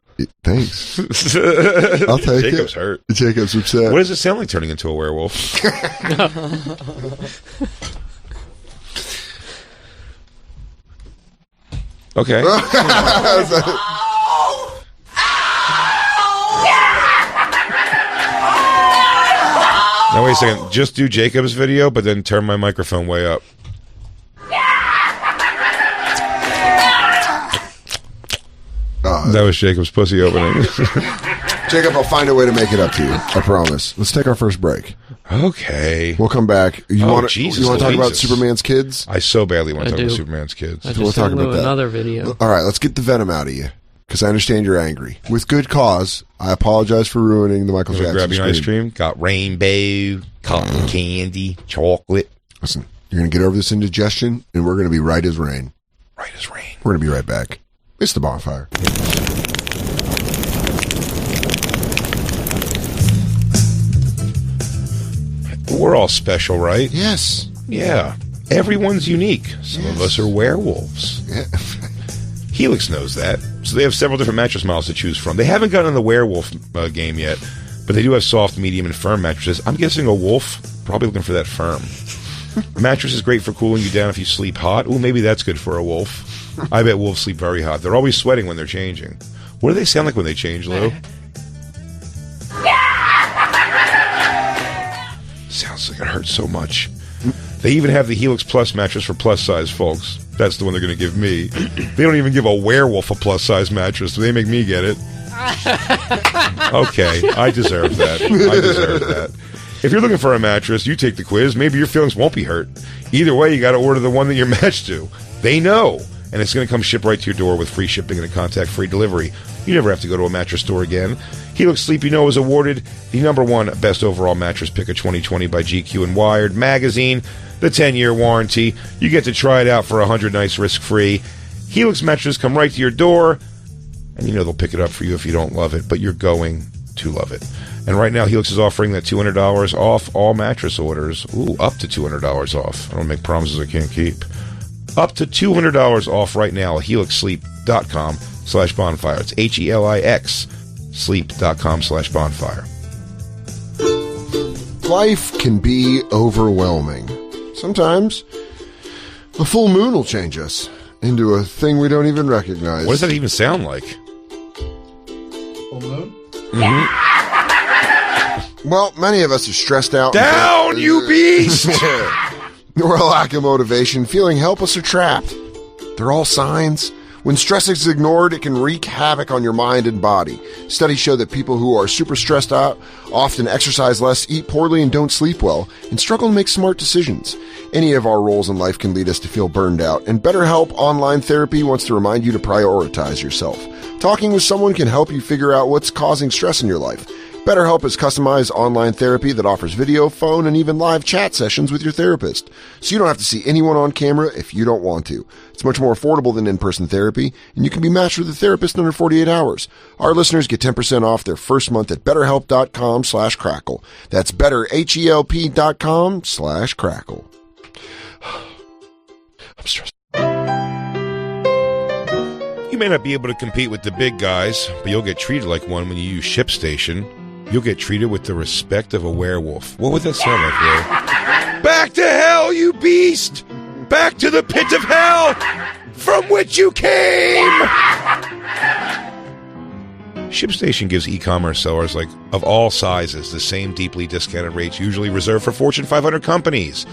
Thanks. I'll take Jacob's it. hurt. Jacob's upset. What does it sound like turning into a werewolf? Okay. Now wait a second. Just do Jacob's video, but then turn my microphone way up. That was Jacob's pussy opening. Jacob, I'll find a way to make it up to you. I promise. Let's take our first break. Okay. We'll come back. You want to talk about Louises. Superman's kids? I so badly want to talk do. about Superman's kids. I We'll just talk sent about Lou that. another video. All right, let's get the venom out of you. Because I understand you're angry. With good cause, I apologize for ruining the Michael Jackson Grabbing scream. ice cream. Got rainbow, cotton candy, chocolate. Listen, you're going to get over this indigestion, and we're going to be right as rain. Right as rain. We're going to be right back. It's the Bonfire. We're all special, right? Yes. Yeah. Everyone's unique. Some of us are werewolves. Yeah. Helix knows that. So they have several different mattress models to choose from. They haven't gotten in the werewolf game yet, but they do have soft, medium, and firm mattresses. I'm guessing a wolf, probably looking for that firm. Mattress is great for cooling you down if you sleep hot. Ooh, maybe that's good for a wolf. I bet wolves sleep very hot. They're always sweating when they're changing. What do they sound like when they change, Lou? Sounds like it hurts so much. They even have the Helix Plus mattress for plus-size folks. That's the one they're going to give me. They don't even give a werewolf a plus-size mattress. They make me get it. Okay, I deserve that. I deserve that. If you're looking for a mattress, you take the quiz. Maybe your feelings won't be hurt. Either way, you got to order the one that you're matched to. They know. And it's going to come shipped right to your door with free shipping and a contact-free delivery. You never have to go to a mattress store again. Helix Sleep, was awarded the #1 Best Overall Mattress Pick of 2020 by GQ and Wired Magazine. The 10-year warranty. You get to try it out for 100 nights risk-free. Helix mattresses come right to your door, and they'll pick it up for you if you don't love it, but you're going to love it. And right now, Helix is offering that $200 off all mattress orders. Ooh, up to $200 off. I don't make promises I can't keep. Up to $200 off right now at helixsleep.com/bonfire. It's HELIX sleep.com/bonfire. Life can be overwhelming. Sometimes a full moon will change us into a thing we don't even recognize. What does that even sound like? Full moon? Well, many of us are stressed out. Down, you beast! Or a lack of motivation, feeling helpless or trapped. They're all signs. When stress is ignored, it can wreak havoc on your mind and body. Studies show that people who are super stressed out often exercise less, eat poorly, and don't sleep well, and struggle to make smart decisions. Any of our roles in life can lead us to feel burned out, and BetterHelp Online Therapy wants to remind you to prioritize yourself. Talking with someone can help you figure out what's causing stress in your life. BetterHelp is customized online therapy that offers video, phone, and even live chat sessions with your therapist, so you don't have to see anyone on camera if you don't want to. It's much more affordable than in-person therapy, and you can be matched with a therapist in under 48 hours. Our listeners get 10% off their first month at betterhelp.com/crackle. That's betterhelp.com/crackle. I'm stressed. You may not be able to compete with the big guys, but you'll get treated like one when you use ShipStation. You'll get treated with the respect of a werewolf. What would that sound like, Will? Back to hell, you beast! Back to the pit of hell from which you came! ShipStation gives e-commerce sellers of all sizes the same deeply discounted rates usually reserved for Fortune 500 companies.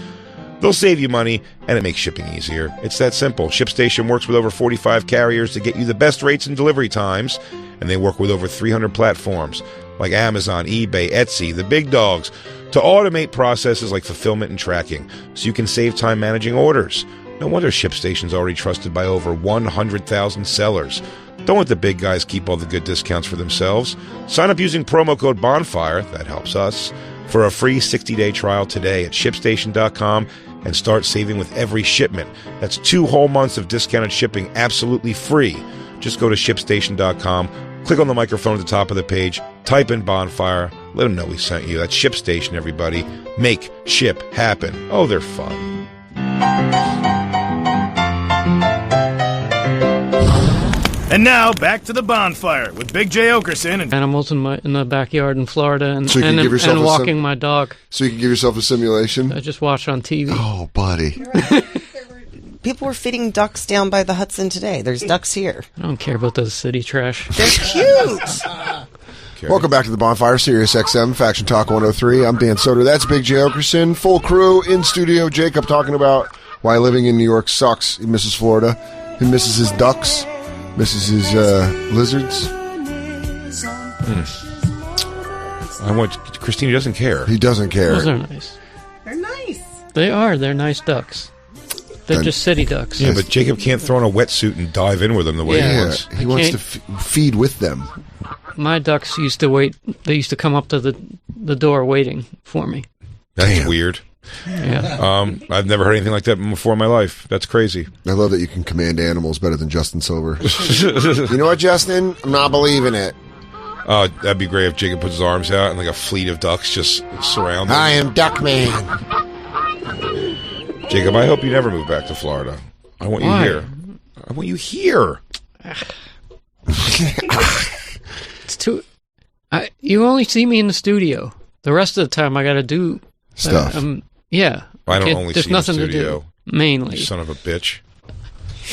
They'll save you money, and it makes shipping easier. It's that simple. ShipStation works with over 45 carriers to get you the best rates and delivery times, and they work with over 300 platforms like Amazon, eBay, Etsy, the big dogs, to automate processes like fulfillment and tracking, so you can save time managing orders. No wonder ShipStation's already trusted by over 100,000 sellers. Don't let the big guys keep all the good discounts for themselves. Sign up using promo code Bonfire, that helps us, for a free 60-day trial today at ShipStation.com and start saving with every shipment. That's 2 whole months of discounted shipping absolutely free. Just go to ShipStation.com, click on the microphone at the top of the page, type in Bonfire, let them know we sent you. That's ShipStation, everybody. Make ship happen. Oh, they're fun. And now, back to the bonfire with Big J. Okerson and Animals in the backyard in Florida, and So you can give yourself and a walking my dog. So you can give yourself a simulation? I just watch on TV. Oh, buddy. People were feeding ducks down by the Hudson today. There's ducks here. I don't care about those city trash. They're cute. Welcome back to the Bonfire, Sirius XM, Faction Talk 103. I'm Dan Soder. That's Big J. Okerson. Full crew in studio. Jacob talking about why living in New York sucks. He misses Florida. He misses his ducks. Misses his lizards. I want Christina doesn't care. He doesn't care. Those are nice. They're nice. They are. They're nice ducks. They're And- just city ducks. Yeah, but Jacob can't throw on a wetsuit and dive in with them the way he Yeah, wants. he wants to feed with them. My ducks used to wait. They used to come up to the door waiting for me. That's Damn. weird. Yeah. I've never heard anything like that before in my life. That's crazy. I love that you can command animals better than Justin Silver. You know what, Justin? I'm not believing it. Oh, that'd be great if Jacob puts his arms out and like a fleet of ducks just surround him. I am Duckman. Jacob, I hope you never move back to Florida. I want you Why? here. I want you here. It's too. You only see me in the studio. The rest of the time, I got to do Stuff. Yeah. I don't can't- only there's see you in nothing the to studio. do. Mainly. You son of a bitch.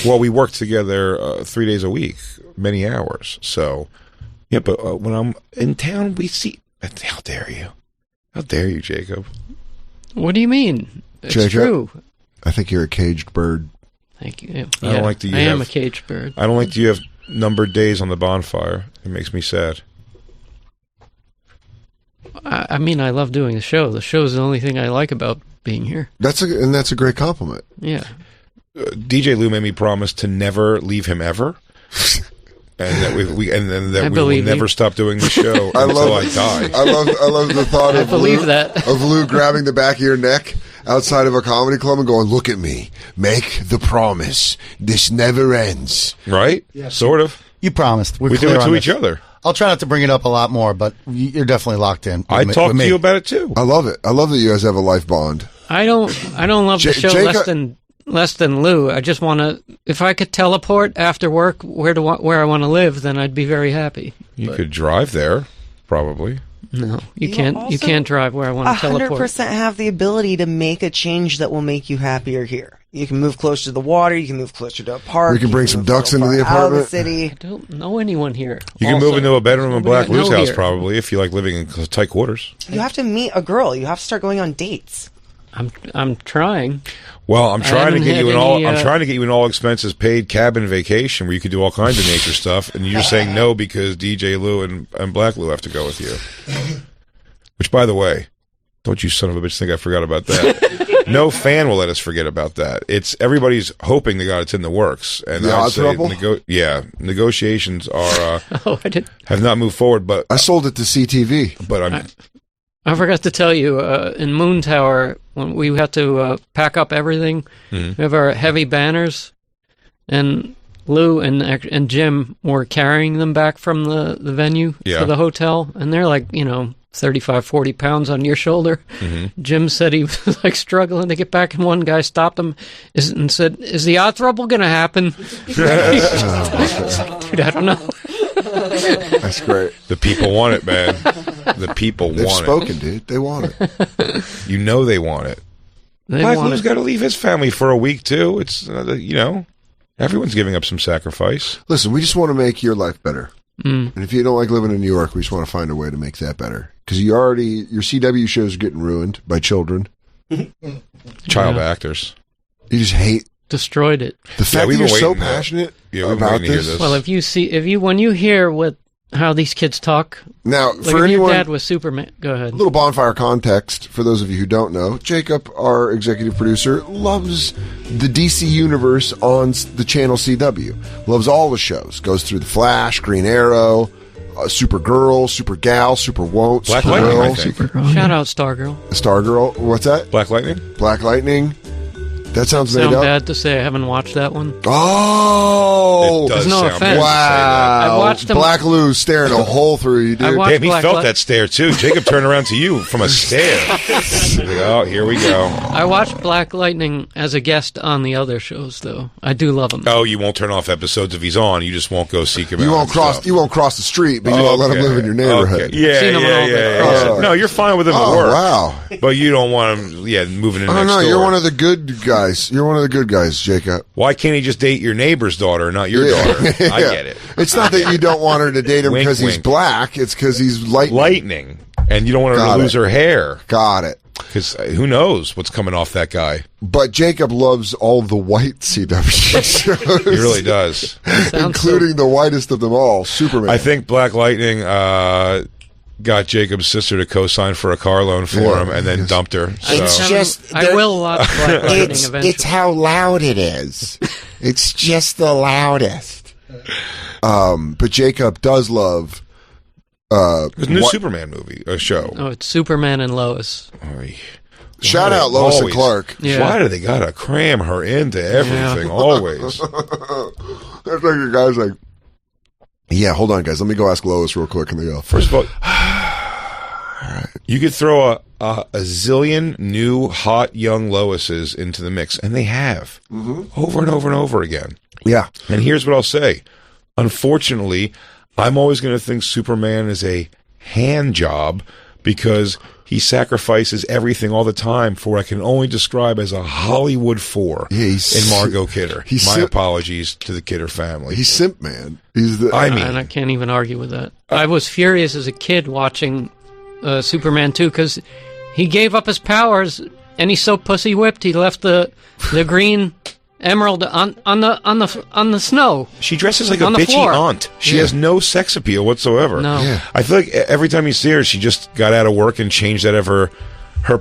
Well, we work together 3 days a week, many hours. So, yeah, but when I'm in town, we see. How dare you? How dare you, Jacob? What do you mean? It's Jacob? true. I think you're a caged bird. Thank you. I don't like that you I am a have- caged bird. I don't like that you have numbered days on the bonfire. It makes me sad. I mean, I love doing the show. The show is the only thing I like about being here. That's a great compliment. Yeah. DJ Lou made me promise to never leave him ever, and that we will believe never you. stop doing the show I until love- I die. I love the thought I of believe Lou, that. of Lou grabbing the back of your neck outside of a comedy club and going, "Look at me, make the promise. This never ends." Right? Sort of. You promised. We're We do clear it on to this. each other. I'll try not to bring it up a lot more, but you're definitely locked in. I talked to you about it too. I love it. I love that you guys have a life bond. I don't love the show Jacob- less than Lou. I just want to. If I could teleport after work where I want to live, then I'd be very happy. You could drive there, probably. No, you You can't. You also can't drive where I want to teleport. 100% have the ability to make a change that will make you happier here. You can move closer to the water. You can move closer to a park. We can you bring some move ducks a little into the far out of apartment. city. I don't know anyone here. You can Also, move into a bedroom in nobody Black I know Lou's house, here. probably, if you like living in tight quarters. You have to meet a girl. You have to start going on dates. I'm trying. Well, I'm trying to haven't get you had an all. any, I'm trying to get you an all expenses paid cabin vacation where you could do all kinds of nature stuff, and you're saying no because DJ Lou and Black Lou have to go with you. Which, by the way, don't you son of a bitch think I forgot about that? No fan will let us forget about that. It's everybody's hoping to God it's in the works, and The I'd odds say trouble? negotiations are Oh, I did. have not moved forward, but I sold it to CTV. I'm I forgot to tell you. In Moon Tower, when we had to pack up everything, Mm-hmm. we have our heavy banners, and Lou and Jim were carrying them back from the venue Yeah. for the hotel, and they're like 35, 40 pounds on your shoulder. Mm-hmm. Jim said he was like struggling to get back, and one guy stopped him and said, "Is the odd trouble going to happen?" Dude, I don't know. That's great. the people want it, man. The people They've want spoken, dude. They want it. it. You know they want it. They Black want Lou's it. got to leave his family for a week too. It's everyone's giving up some sacrifice. Listen, we just want to make your life better. Mm. And if you don't like living in New York, we just want to find a way to make that better. Because your CW shows are getting ruined by children. Child actors. You just hate Destroyed it. the fact we've that been you're so waiting, passionate we've been about waiting to hear this. this. Well, when you hear how these kids talk, Now, like for if your anyone, dad was Superman. Go ahead. a little Bonfire context for those of you who don't know. Jacob, our executive producer, loves the DC universe on the channel CW. Loves all the shows. Goes through the Flash, Green Arrow, Supergirl, Supergal, Superwon't, Black Lightning, I think. Shout out Stargirl. Stargirl. What's that? Black Lightning? Black Lightning. That sounds made Sound up. bad to say I haven't watched that one. Oh, It does no sound offense. bad to say that. wow! I watched them- Black Lou staring a hole through you, dude. I watched Damn, he Black felt Li- that stare too. Jacob turned around to you from a stare. He's like, oh, here we go. I watched Black Lightning as a guest on the other shows, though. I do love him. Oh, you won't turn off episodes if he's on. You just won't go seek him out. You won't and cross. stuff. You won't cross the street, but you won't let him live in your neighborhood. Okay. Yeah, Seen him yeah, all the yeah, crossing. yeah. No, you're fine with him at Oh work. wow! But you don't want him, moving in Oh next no, door. you're one of the good guys. You're one of the good guys, Jacob. Why can't he just date your neighbor's daughter, not your daughter? I Yeah. get it. It's not that you don't want her to date him Wink, because he's wink. black. It's because he's Lightning. And you don't want her Got to it. lose her hair. Got it. Because who knows what's coming off that guy. But Jacob loves all the white CW shows. He really does. Sounds including the whitest of them all, Superman. I think Black Lightning got Jacob's sister to co-sign for a car loan for Yeah, him and then yes. dumped her. So. It's just I will watch Black Lightning eventually. it's how loud it is. It's just the loudest. but Jacob does love. There's a new what- Superman movie, a show. Oh, it's Superman and Lois. Oy. Shout out Lois and Always. Clark. Yeah. Why do they gotta cram her into everything? Always. That's like the guy's like, yeah, hold on, guys. Let me go ask Lois real quick. And they go, First of all, you could throw a zillion new hot young Loises into the mix, and they have over and over and over again. yeah, And here's what I'll say. Unfortunately, I'm always going to think Superman is a hand job because he sacrifices everything all the time for what I can only describe as a Hollywood 4 Yeah, he's- in Margot Kidder. he's My si- apologies to the Kidder family. he's simp man. He's the. I mean, And I can't even argue with that. I was furious as a kid watching Superman 2 because he gave up his powers and he's so pussy whipped he left the green emerald on the snow. she dresses like a on the bitchy floor. aunt. She has no sex appeal whatsoever. No. Yeah. I feel like every time you see her, she just got out of work and changed out of her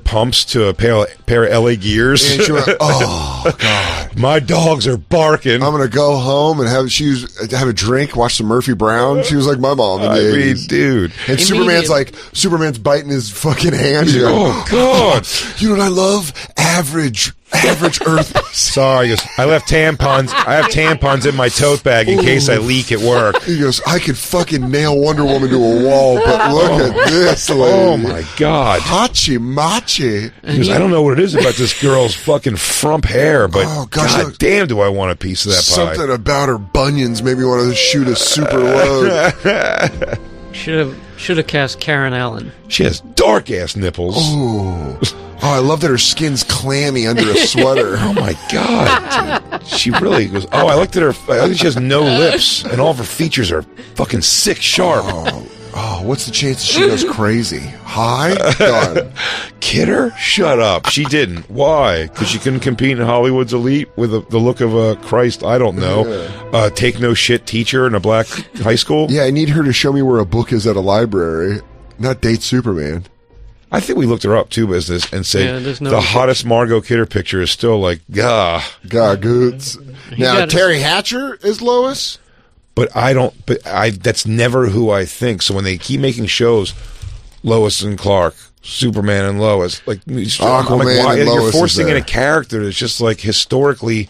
pumps to a pair of LA gears. and she went, oh God! My dogs are barking. I'm gonna go home and have a drink, watch some Murphy Brown. She was like my mom in the I mean, 80s. dude. And Superman's biting his fucking hand. She's like, Oh, God. You know what I love? Average Earth. Sorry, I left tampons. I have tampons in my tote bag in case I leak at work. He goes, I could fucking nail Wonder Woman to a wall, but look at this lady. Oh my God! Hachi machi. He goes, I don't know what it is about this girl's fucking frump hair, but Oh, gosh, God look. damn, do I want a piece of that pie? Something about her bunions made me want to shoot a super load. Should have cast Karen Allen. She has dark ass nipples. Oh, I love that her skin's clammy under a sweater. Oh my God, dude. She really goes. Oh, I like that I think she has no lips, and all of her features are fucking sick sharp. Oh, what's the chance that she goes crazy? Hi? Done. Kidder? Shut up. She didn't. Why? Because she couldn't compete in Hollywood's elite with the look of a Christ, I don't know, take no shit teacher in a black high school? Yeah, I need her to show me where a book is at a library, not date Superman. I think we looked her up too, business, and said Yeah, there's no the picture. hottest Margot Kidder picture is still like, gah. God, goods. Now, got- Terry Hatcher is Lois? But that's never who I think. So when they keep making shows, Lois and Clark, Superman and Lois, like, I'm like, Aquaman why? and You're Lois is forcing in there. a character that's just like historically,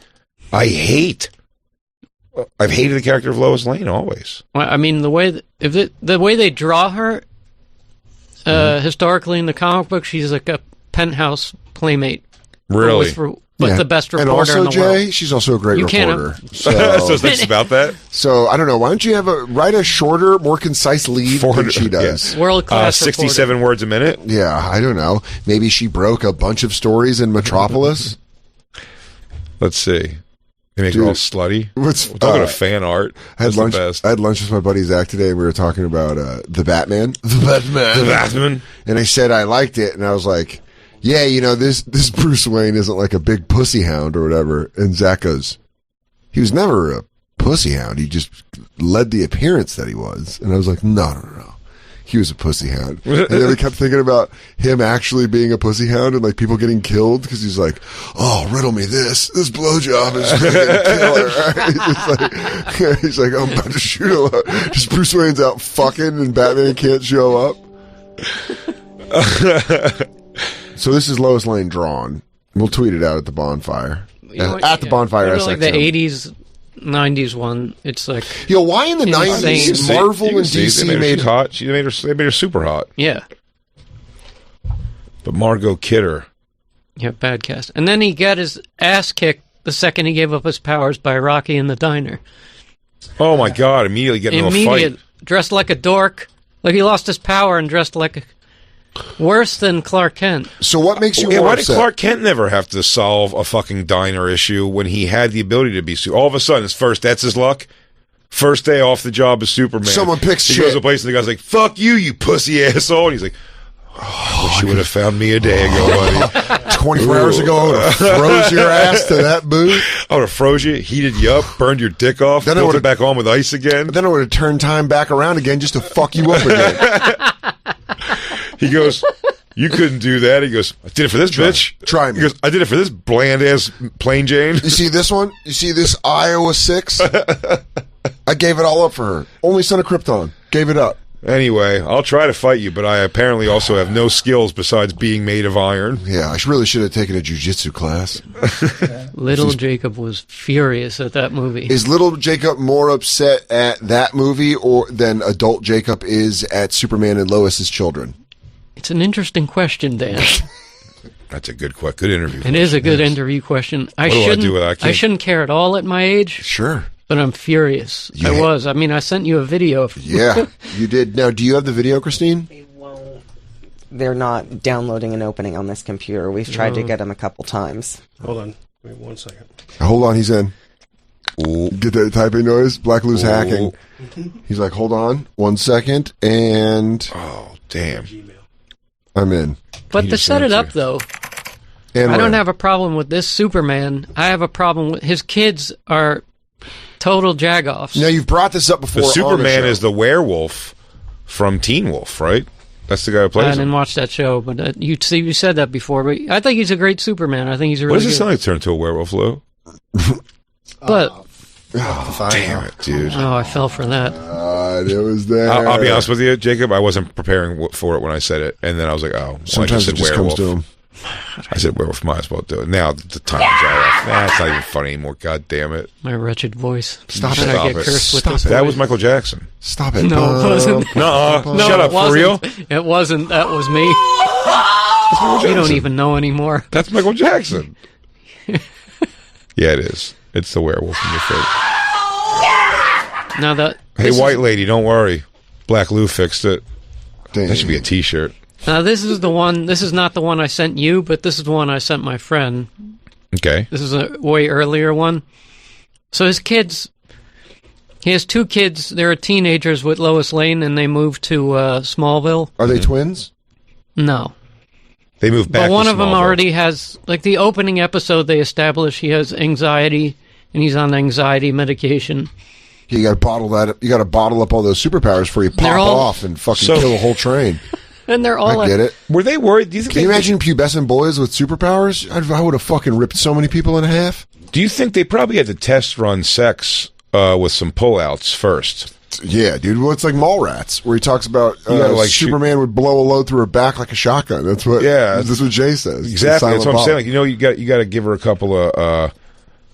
I hate. I've hated the character of Lois Lane always. Well, I mean, the way they draw her historically in the comic book, she's like a penthouse playmate. Really? But Yeah. the best And reporter also, in the Jay, world. she's also a great You can't- reporter. So that's about that. So, I don't know. Why don't you write a shorter, more concise lead than she does? yeah. World class 67 words a minute. Yeah, I don't know. Maybe she broke a bunch of stories in Metropolis. Let's see. They make her Dude, all slutty. what's- We're talking to fan art. I had That's lunch. the best. I had lunch with my buddy Zach today, and we were talking about the Batman. The Batman. The Batman. And I said I liked it, and I was like, yeah, this Bruce Wayne isn't like a big pussy hound or whatever. And Zach goes, he was never a pussy hound. He just led the appearance that he was. And I was like, no. He was a pussy hound. And then we kept thinking about him actually being a pussy hound and like people getting killed because he's like, oh, riddle me this. This blowjob is gonna kill her. He's like, I'm about to shoot her. Just Bruce Wayne's out fucking and Batman can't show up. So this is Lois Lane drawn. We'll tweet it out at the bonfire. At the bonfire SXM. Like the 80s, 90s one. It's like, why in the 90s Marvel and DC made her hot? They made her super hot. Yeah. But Margot Kidder. Yeah, bad cast. And then he got his ass kicked the second he gave up his powers by Rocky in the diner. Oh my God! Immediately getting into a fight. Dressed like a dork. Like he lost his power and dressed like worse than Clark Kent. So what makes you why upset? did Clark Kent never have to solve a fucking diner issue when he had the ability to be all of a sudden that's his luck? First day off the job as Superman. Someone picks he shit. Goes to a place and the guy's like, fuck you pussy asshole. And he's like, I wish you would have found me a day ago, buddy. 24 hours ago, I would have froze your ass to that booth. I would have froze you, heated you up, burned your dick off, then built it back on with ice again. Then I would have turned time back around again just to fuck you up again. He goes, you couldn't do that. He goes, I did it for this bitch. Try me. He goes, I did it for this bland-ass plain Jane. You see this one? You see this Iowa 6? I gave it all up for her. Only son of Krypton. Gave it up. Anyway, I'll try to fight you, but I apparently also have no skills besides being made of iron. Yeah, I really should have taken a jiu-jitsu class. Little Jacob was furious at that movie. Is little Jacob more upset at that movie than adult Jacob is at Superman and Lois's children? It's an interesting question, Dan. That's a good interview. It is a good interview question. I shouldn't care at all at my age. Sure. But I'm furious. I was. I mean, I sent you a video. Yeah, you did. Now, do you have the video, Christine? They won't. They're not downloading and opening on this computer. We've tried to get them a couple times. Hold on. Wait 1 second. Hold on, he's in. Ooh. Get that typing noise? Black Lou's hacking. He's like, hold on 1 second, and... Oh, damn. I'm in. But to set it up, though, I don't have a problem with this Superman. I have a problem with... His kids are... total jagoffs. Now, you've brought this up before. The Superman is the werewolf from Teen Wolf, right? That's the guy who plays him. I didn't watch that show, but you said that before. But I think he's a great Superman. I think he's a really What does it sound like turn into a werewolf, Lou? But... damn it, dude. Oh, I fell for that. It was there. I'll be honest with you, Jacob. I wasn't preparing for it when I said it. And then I was like, oh. Sometimes it just comes to him. I said werewolf, might as well do it. Now the time's all off. It's not even funny anymore. God damn it. My wretched voice. Stop it. I get cursed with this That voice. was Michael Jackson. Stop it. No, it wasn't. No, shut up. For real? It wasn't. That was me. You don't even know anymore. That's Michael Jackson. Yeah, it is. It's the werewolf in your face. Now that... Hey, white lady, don't worry. Black Lou fixed it. Damn. That should be a t-shirt. Now, this is the one... This is not the one I sent you, but this is the one I sent my friend. Okay. This is a way earlier one. So his kids... He has two kids. They're teenagers with Lois Lane, and they moved to Smallville. Are they twins? No. They moved back But one to of them Smallville. already has... Like, the opening episode, they establish he has anxiety, and he's on anxiety medication. You got to bottle that up. You got to bottle up all those superpowers before you pop off and fucking kill the whole train. And they're all... I get it. Were they worried? Do you think Can you imagine pubescent boys with superpowers? I would have fucking ripped so many people in half. Do you think they probably had to test run sex with some pullouts first? Yeah, dude. Well, it's like Mallrats, where he talks about Superman would blow a load through her back like a shotgun. That's what. Yeah, that's what Jay says. Exactly. That's what I'm saying. Like, you got to give her a couple of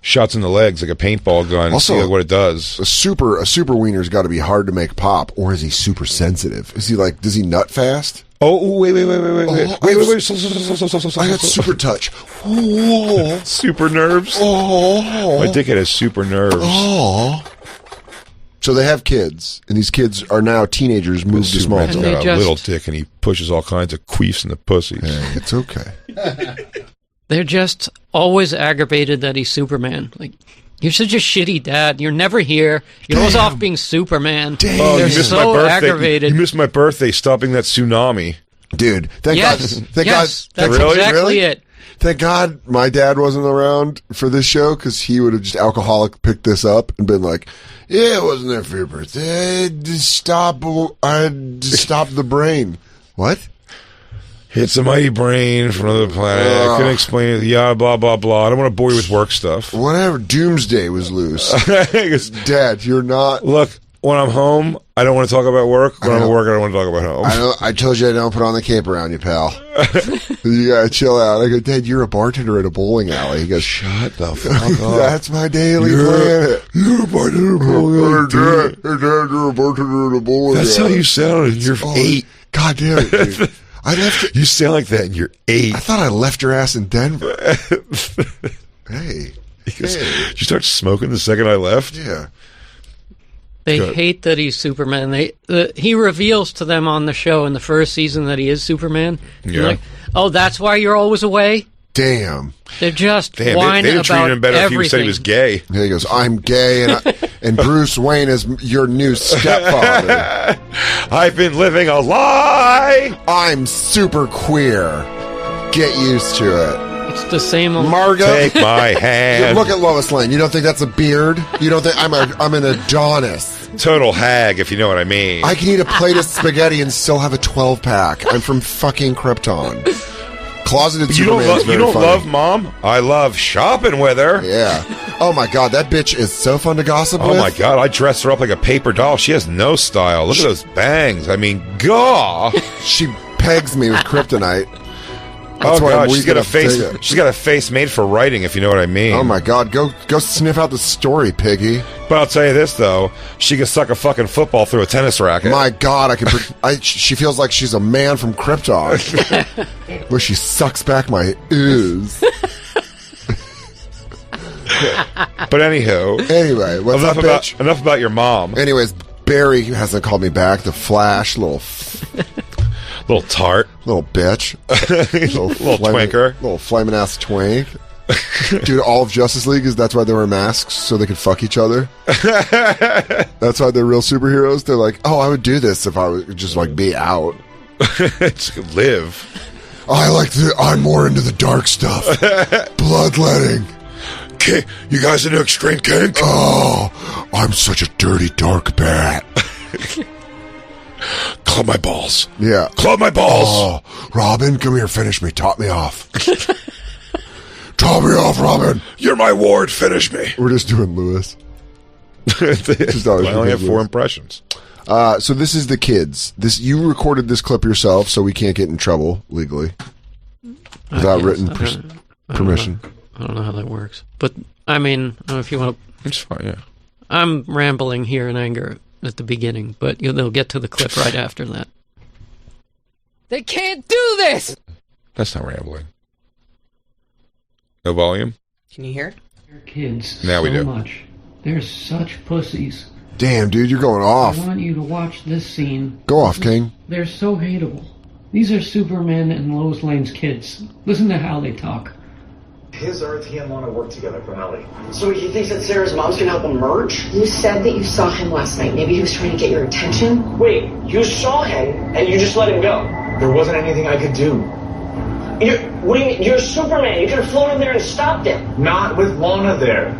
shots in the legs, like a paintball gun. Also, see what it does. A super wiener's got to be hard to make pop, or is he super sensitive? Is he like? Does he nut fast? Oh, wait. I got super touch. Oh. Super nerves. Oh. My dickhead has super nerves. Oh. So they have kids, and these kids are now teenagers moved to Smallville. He's got a little dick, and he pushes all kinds of queefs in the pussies. Hey, it's okay. They're just always aggravated that he's Superman. Like, you're such a shitty dad. You're never here. You're always off being Superman. Damn. Oh, They're you missed so my birthday. aggravated. You missed my birthday stopping that tsunami. Dude, thank Yes, God. Thank yes, God. that's exactly it. Thank God my dad wasn't around for this show because he would have just alcoholic picked this up and been like, "Yeah, it wasn't there for your birthday. I had to stop the brain." What? It's a mighty brain from another planet. I couldn't explain it. Yeah, blah, blah, blah. I don't want to bore you with work stuff. Whatever. Doomsday was loose. Dad, you're not. Look, when I'm home, I don't want to talk about work. When I'm at work, I don't want to talk about home. I told you I don't put on the cape around you, pal. You gotta chill out. I go, Dad, you're a bartender at a bowling alley. He goes, Shut the fuck up. That's my daily planet. You're a bartender at a bowling alley. Dad, you're a bartender at a bowling alley. That's how you sounded. You're 8. God damn it, dude. I left it. You sound like that and you're 8. I thought I left your ass in Denver. Hey. Did you start smoking the second I left? Yeah. They hate that he's Superman. He reveals to them on the show in the first season that he is Superman. Yeah. Like, oh, that's why you're always away? Damn. They're just Damn, whining they'd have about treated him better everything. if he said he was gay. He goes, I'm gay, and Bruce Wayne is your new stepfather. I've been living a lie. I'm super queer. Get used to it. It's the same old... Margo, Take my hand. look at Lois Lane. You don't think that's a beard? You don't think I'm an Adonis? Total hag, if you know what I mean. I can eat a plate of spaghetti and still have a 12-pack. I'm from fucking Krypton. Closeted you Superman don't, is very you don't funny. love Mom? I love shopping with her. Yeah. Oh my God, that bitch is so fun to gossip with. Oh my God, I dress her up like a paper doll. She has no style. Look at those bangs. I mean, gaw. She pegs me with kryptonite. Oh why I'm God, she's weak got a enough to face. take it. She's got a face made for writing, if you know what I mean. Oh my God, go sniff out the story, piggy. But I'll tell you this though, she can suck a fucking football through a tennis racket. My God, she feels like she's a man from Krypton, where she sucks back my ooze. But anywho, Anyway, what's up, bitch? enough about your mom. Anyways, Barry hasn't called me back. The Flash, little Little bitch, little twinker. little flaming ass twink. Dude, all of Justice League that's why they wear masks so they could fuck each other. That's why they're real superheroes. They're like, oh, I would do this if I would just like be out. Just live. I'm more into the dark stuff. Bloodletting. Okay, you guys into extreme kink? Oh, I'm such a dirty dark bat. Club my balls. Yeah. Club my balls. Oh, Robin, come here, finish me. Top me off. Top me off, Robin. You're my ward. Finish me. We're just doing Lewis. I only have 4 impressions. So this is the kids. You recorded this clip yourself, so we can't get in trouble legally without written permission. I don't know how that works. But, I mean, I don't know if you want to... It's fine, yeah. I'm rambling here in anger at the beginning, but they'll get to the clip right after that. They can't do this! That's not rambling. No volume? Can you hear it? Kids Now we do. much. They're such pussies. Damn, dude, you're going off. I want you to watch this scene. Go off, King. They're so hateable. These are Superman and Lois Lane's kids. Listen to how they talk. His Earth, he and Lana work together for Melly. So he thinks that Sarah's mom's gonna help him merge? You said that you saw him last night. Maybe he was trying to get your attention? Wait, you saw him and you just let him go? There wasn't anything I could do. What do you mean? You're Superman. You could have flown in there and stopped him. Not with Lana there.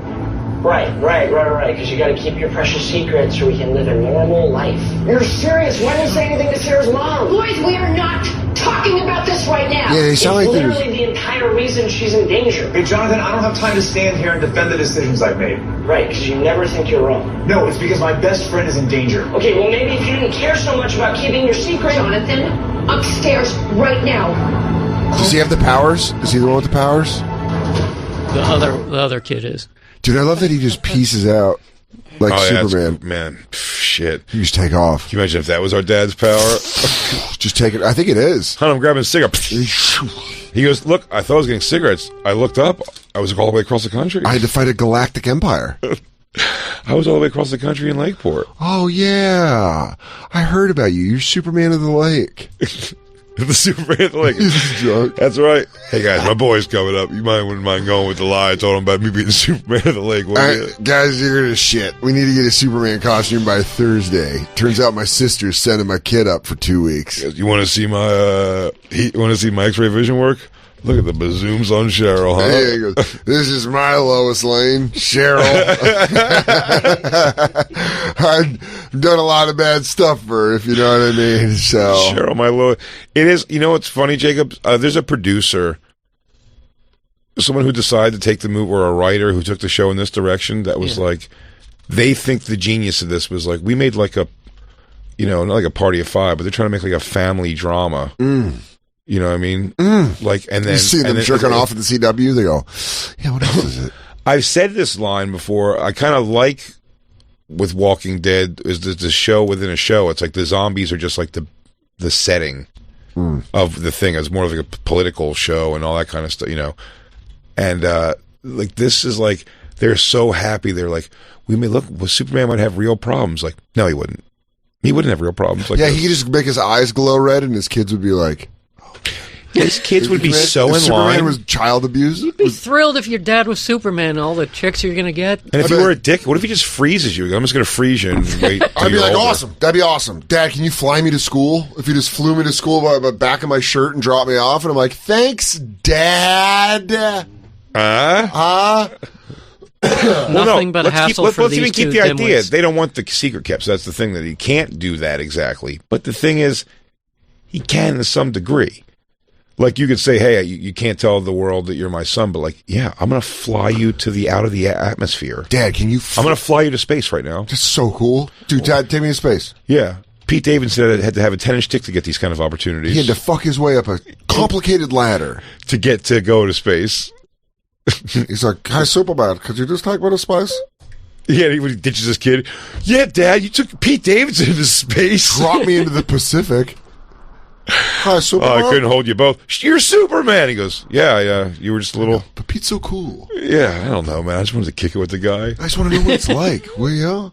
Right. Because you gotta keep your precious secret so we can live a normal life. You're serious? Why didn't you say anything to Sarah's mom? Boys, we are not talking about this right now. Yeah, they sound It's like literally the entire reason she's in danger. Hey, Jonathan, I don't have time to stand here and defend the decisions I've made. Right, because you never think you're wrong. No, it's because my best friend is in danger. Okay, well maybe if you didn't care so much about keeping your secret... Jonathan, upstairs right now. Does he have the powers? Is he the one with the powers? The other kid is. Dude, I love that he just pieces out like Superman. Man, shit. You just take off. Can you imagine if that was our dad's power? Just take it. I think it is. I'm grabbing a cigarette. He goes, look, I thought I was getting cigarettes. I looked up. I was all the way across the country. I had to fight a galactic empire. I was all the way across the country in Lakeport. Oh, yeah. I heard about you. You're Superman of the Lake. The Superman at the lake. He's drunk. That's right. Hey guys, my boy's coming up. You wouldn't mind going with the lie. I told him about me being Superman at the lake. All right, guys, you're gonna shit. We need to get a Superman costume by Thursday. Turns out my sister's sending my kid up for 2 weeks. You want to see my X-ray vision work? Look at the bazooms on Cheryl, huh? Hey, he goes, this is my Lois Lane, Cheryl. I've done a lot of bad stuff for her, if you know what I mean. So Cheryl, my Lois. It is. You know what's funny, Jacob? There's a producer, someone who decided to take the move, or a writer who took the show in this direction. That was like, they think the genius of this was like, we made like a, not like a Party of Five, but they're trying to make like a family drama. You know what I mean? Like, and then you see them jerking off at the CW. They go, "Yeah, what else is it?" I've said this line before. I kind of like with Walking Dead is the show within a show. It's like the zombies are just like the setting of the thing. It's more of like a political show and all that kind of stuff, And like this is like they're so happy. They're like, we may look. Well, Superman might have real problems. Like, no, he wouldn't. He wouldn't have real problems. Like, he could just make his eyes glow red, and his kids would be like. His kids would be so in Superman line. was child abuse. You'd be thrilled if your dad was Superman. All the chicks you're gonna get. And if you were a dick, what if he just freezes you? I'm just gonna freeze you and wait. I'd be like, awesome. That'd be awesome. Dad, can you fly me to school? If you just flew me to school by the back of my shirt and dropped me off, and I'm like, thanks, Dad. Nothing but a hassle for let's these even keep two the idea. dimwits. They don't want the secret kept. So that's the thing, that he can't do that exactly. But the thing is, he can to some degree. Like, you could say, hey, you can't tell the world that you're my son, but like, yeah, I'm going to fly you to out of the atmosphere. Dad, can you... I'm going to fly you to space right now. That's so cool. Dude, Dad, take me to space. Yeah. Pete Davidson had to have a 10-inch dick to get these kind of opportunities. He had to fuck his way up a complicated ladder. To get to go to space. He's like, hi, Superman, could you just talk about a spice? Yeah, he ditches his kid. Yeah, Dad, you took Pete Davidson into space. Dropped me into the Pacific. Hi, Superman. I couldn't hold you both. You're Superman. He goes, yeah, you were just a little... But Pete's so cool. Yeah, I don't know, man. I just wanted to kick it with the guy. I just want to know what it's like. Will you?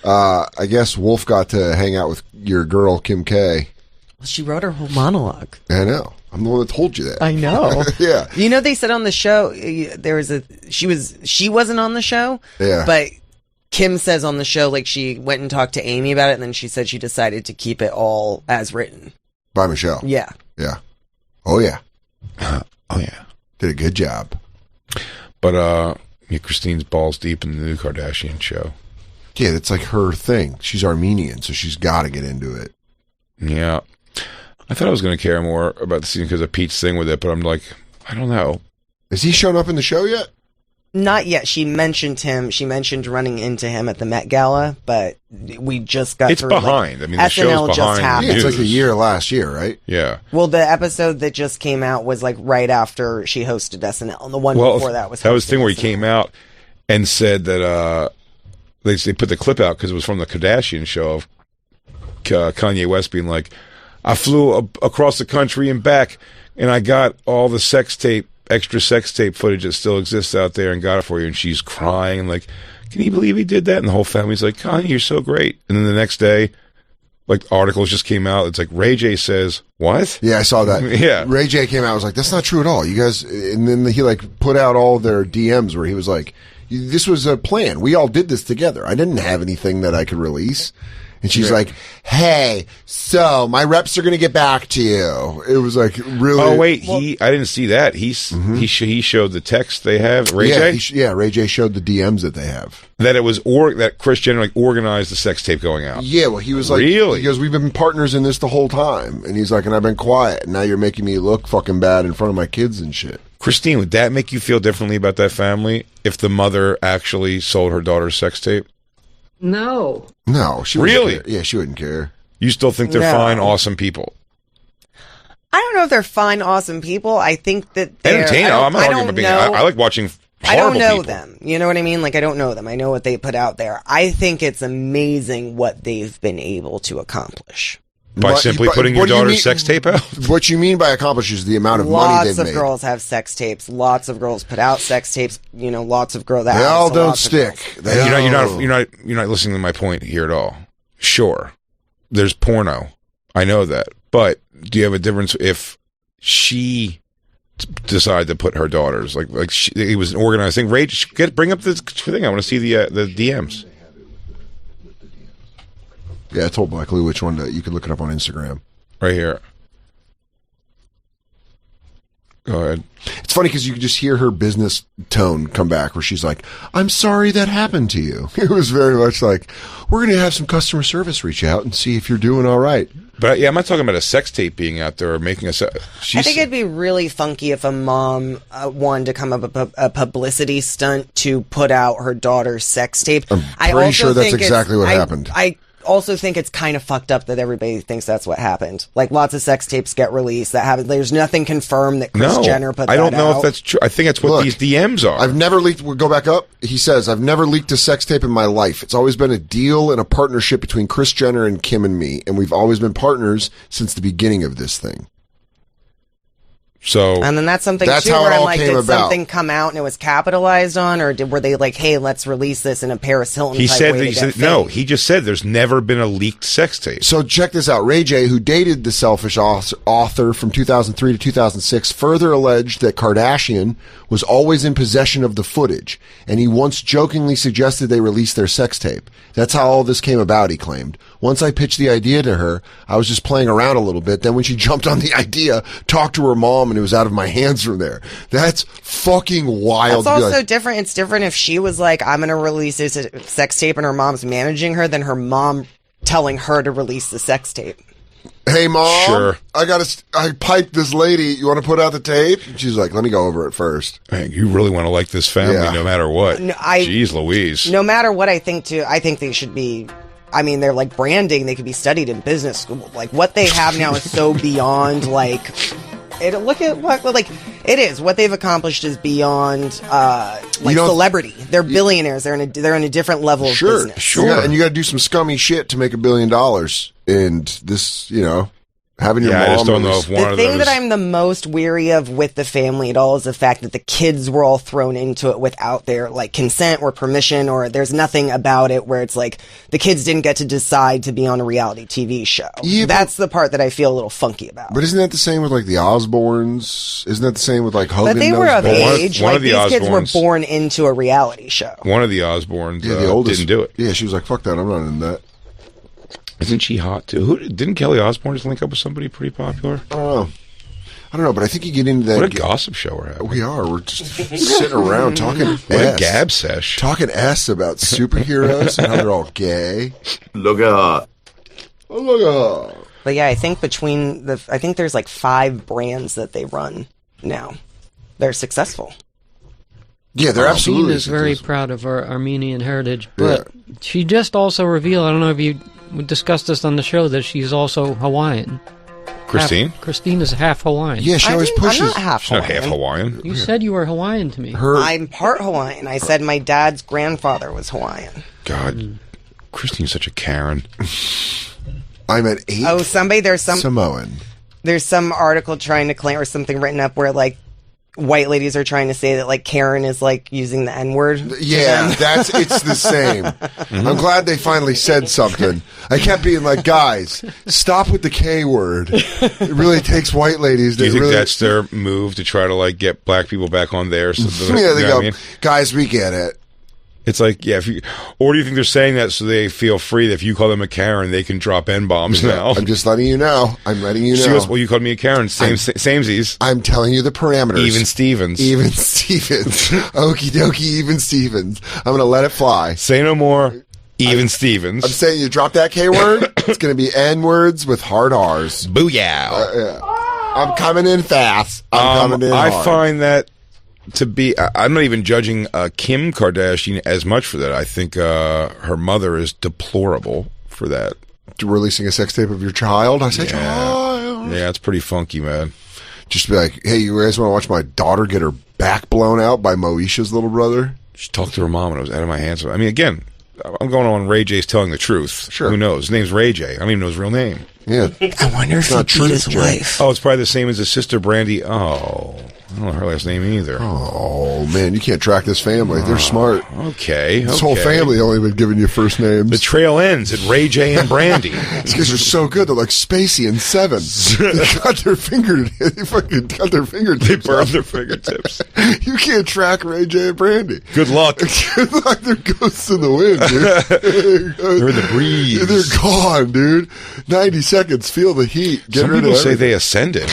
I guess Wolf got to hang out with your girl, Kim K. Well, she wrote her whole monologue. I know. I'm the one that told you that. I know. Yeah. They said on the show, there was she wasn't on the show. Yeah. But Kim says on the show, like, she went and talked to Amy about it, and then she said she decided to keep it all as written. By Michelle. Yeah. Yeah. Oh, yeah. Oh, yeah. Did a good job. But, Christine's balls deep in the new Kardashian show. Yeah, it's like her thing. She's Armenian, so she's got to get into it. Yeah. I thought I was going to care more about the season because of Pete's thing with it, but I'm like, I don't know. Has he shown up in the show yet? Not yet. She mentioned him. She mentioned running into him at the Met Gala, but we just got It's through, behind. Like, I mean, the SNL show's just behind. happened. Yeah, it's like the year last year, right? Yeah. Well, the episode that just came out was like right after she hosted SNL, and the one before that was the thing where he SNL. came out and said that they put the clip out because it was from the Kardashian show of Kanye West being like, I flew across the country and back, and I got all the extra sex tape footage that still exists out there and got it for you. And she's crying like, can you believe he did that? And the whole family's like, Kanye, you're so great. And then the next day, like, articles just came out. It's like, Ray J says, what? Yeah, I saw that. Yeah. Ray J came out and was like, that's not true at all. You guys, and then he like put out all their DMs where he was like, this was a plan. We all did this together. I didn't have anything that I could release. And she's like, hey, so my reps are going to get back to you. It was like really. Oh, wait. I didn't see that. He showed the text they have. Ray J? Ray J showed the DMs that they have. That it was, that Kris Jenner like organized the sex tape going out. Yeah, well, he was like, really? Because we've been partners in this the whole time. And he's like, and I've been quiet. And now you're making me look fucking bad in front of my kids and shit. Christine, would that make you feel differently about that family if the mother actually sold her daughter's sex tape? No. No, she wouldn't really? care. Yeah, she wouldn't care. You still think they're fine, awesome people? I don't know if they're fine, awesome people. I think that they're entertaining. I'm not arguing about being. I like watching. I don't know people. them. You know what I mean? Like, I don't know them. I know what they put out there. I think it's amazing what they've been able to accomplish. By simply putting your daughter's sex tape out? What you mean by accomplish is the amount of money they've made. Lots of girls have sex tapes. Lots of girls put out sex tapes. You know, lots of girls. They all don't stick. You're not listening to my point here at all. Sure, there's porno. I know that, But do you have a difference if she decided to put her daughters it was an organized thing? Rage, bring up this thing. I want to see the DMs. Yeah, I told Black Lou which one you can look it up on Instagram. Right here. Go ahead. It's funny because you can just hear her business tone come back where she's like, I'm sorry that happened to you. It was very much like, we're going to have some customer service reach out and see if you're doing all right. But yeah, I'm not talking about a sex tape being out there or making a I think it'd be really funky if a mom wanted to come up with a publicity stunt to put out her daughter's sex tape. I'm pretty sure that's exactly what happened. I also think it's kind of fucked up that everybody thinks that's what happened. Like, lots of sex tapes get released that happen. There's nothing confirmed that Kris Jenner put that out. I don't know if that's true. I think that's what these DMs are. I've never leaked. We'll go back up. He says, I've never leaked a sex tape in my life. It's always been a deal and a partnership between Kris Jenner and Kim and me, and we've always been partners since the beginning of this thing. So, and then that's something that's too how where it I'm all like, came did about. something come out and it was capitalized on, or were they like, hey, let's release this in a Paris Hilton he type said, way to get no, fame? he just said there's never been a leaked sex tape. So check this out. Ray J, who dated the selfish author from 2003 to 2006, further alleged that Kardashian was always in possession of the footage, and he once jokingly suggested they release their sex tape. That's how all this came about, he claimed. Once I pitched the idea to her, I was just playing around a little bit. Then when she jumped on the idea, talked to her mom, and it was out of my hands from there. That's fucking wild. That's also different. It's different if she was like, I'm going to release this sex tape, and her mom's managing her, than her mom telling her to release the sex tape. Hey, Mom, sure. I piped this lady. You want to put out the tape? She's like, let me go over it first. Man, you really want to like this family no matter what. No, Jeez Louise. No matter what I think they should be, I mean, they're like branding. They could be studied in business school. Like, what they have now is so beyond, like... Look at it is what they've accomplished is beyond celebrity. They're billionaires. They're in a different level of business. Sure. Yeah, and you got to do some scummy shit to make $1 billion. And this, having your mom. I just don't know if one the of thing those... that I'm the most weary of with the family at all is the fact that the kids were all thrown into it without their consent or permission, or there's nothing about it where it's like the kids didn't get to decide to be on a reality TV show. Yeah, that's the part that I feel a little funky about. But isn't that the same with the Osbournes? Isn't that the same with Hogan? But they were of age. One of the these Osbournes, kids were born into a reality show. One of the Osbournes, the oldest, didn't do it. Yeah, she was like, "Fuck that, I'm not in that." Isn't she hot too? Didn't Kelly Osbourne just link up with somebody pretty popular? I don't know, but I think you get into that. What a gossip show we're having. We are. We're just sitting around talking. What a gab sesh. Talking about superheroes and how they're all gay. Look at Oh, look at But yeah, I think I think there's 5 brands that they run now. They're successful. Yeah, they're absolutely. Christine is very proud of her Armenian heritage, but she just also revealed, I don't know if you discussed this on the show, that she's also Hawaiian. Christine? Christine is half Hawaiian. Yeah, she always pushes. I'm not half She's not Hawaiian. half Hawaiian. You said you were Hawaiian to me. I'm part Hawaiian. I said my dad's grandfather was Hawaiian. God, Christine's such a Karen. I'm at 8. Oh, there's some Samoan. There's some article trying to claim, or something written up where white ladies are trying to say that Karen is using the N-word. Yeah, it's the same. I'm glad they finally said something. I kept being like, guys, stop with the K word. It really takes white ladies. Do you think that's their move to try to get black people back on there? Yeah, they go, guys, we get it. It's or do you think they're saying that so they feel free that if you call them a Karen, they can drop N-bombs now? I'm just letting you know. I'm letting you know. She goes, well, you called me a Karen. Samesies. I'm telling you the parameters. Even Stevens. Okie dokie, even Stevens. I'm going to let it fly. Say no more. Even Stevens. I'm saying you drop that K word, it's going to be N-words with hard R's. Booyah. I'm coming in fast. I'm coming in hard. I find that to be, I'm not even judging Kim Kardashian as much for that. I think her mother is deplorable for that. Releasing a sex tape of your child? I said child. Yeah, it's pretty funky, man. Just be like, hey, you guys want to watch my daughter get her back blown out by Moesha's little brother? She talked to her mom and it was out of my hands. I mean, again, I'm going on Ray J's telling the truth. Sure. Who knows? His name's Ray J. I don't even know his real name. Yeah. I wonder if he beat his wife. Oh, it's probably the same as his sister Brandy. Oh, I don't know her last name either. Oh, man, you can't track this family. They're smart. Okay. This whole family only been giving you first names. The trail ends at Ray J and Brandy. These guys are so good. They're like Spacey and Seven. They got their fingertips. They burned their fingertips. You can't track Ray J and Brandy. Good luck. Good luck. They're ghosts in the wind, dude. They're in the breeze. They're gone, dude. 90 seconds. Feel the heat. Some people say they ascended.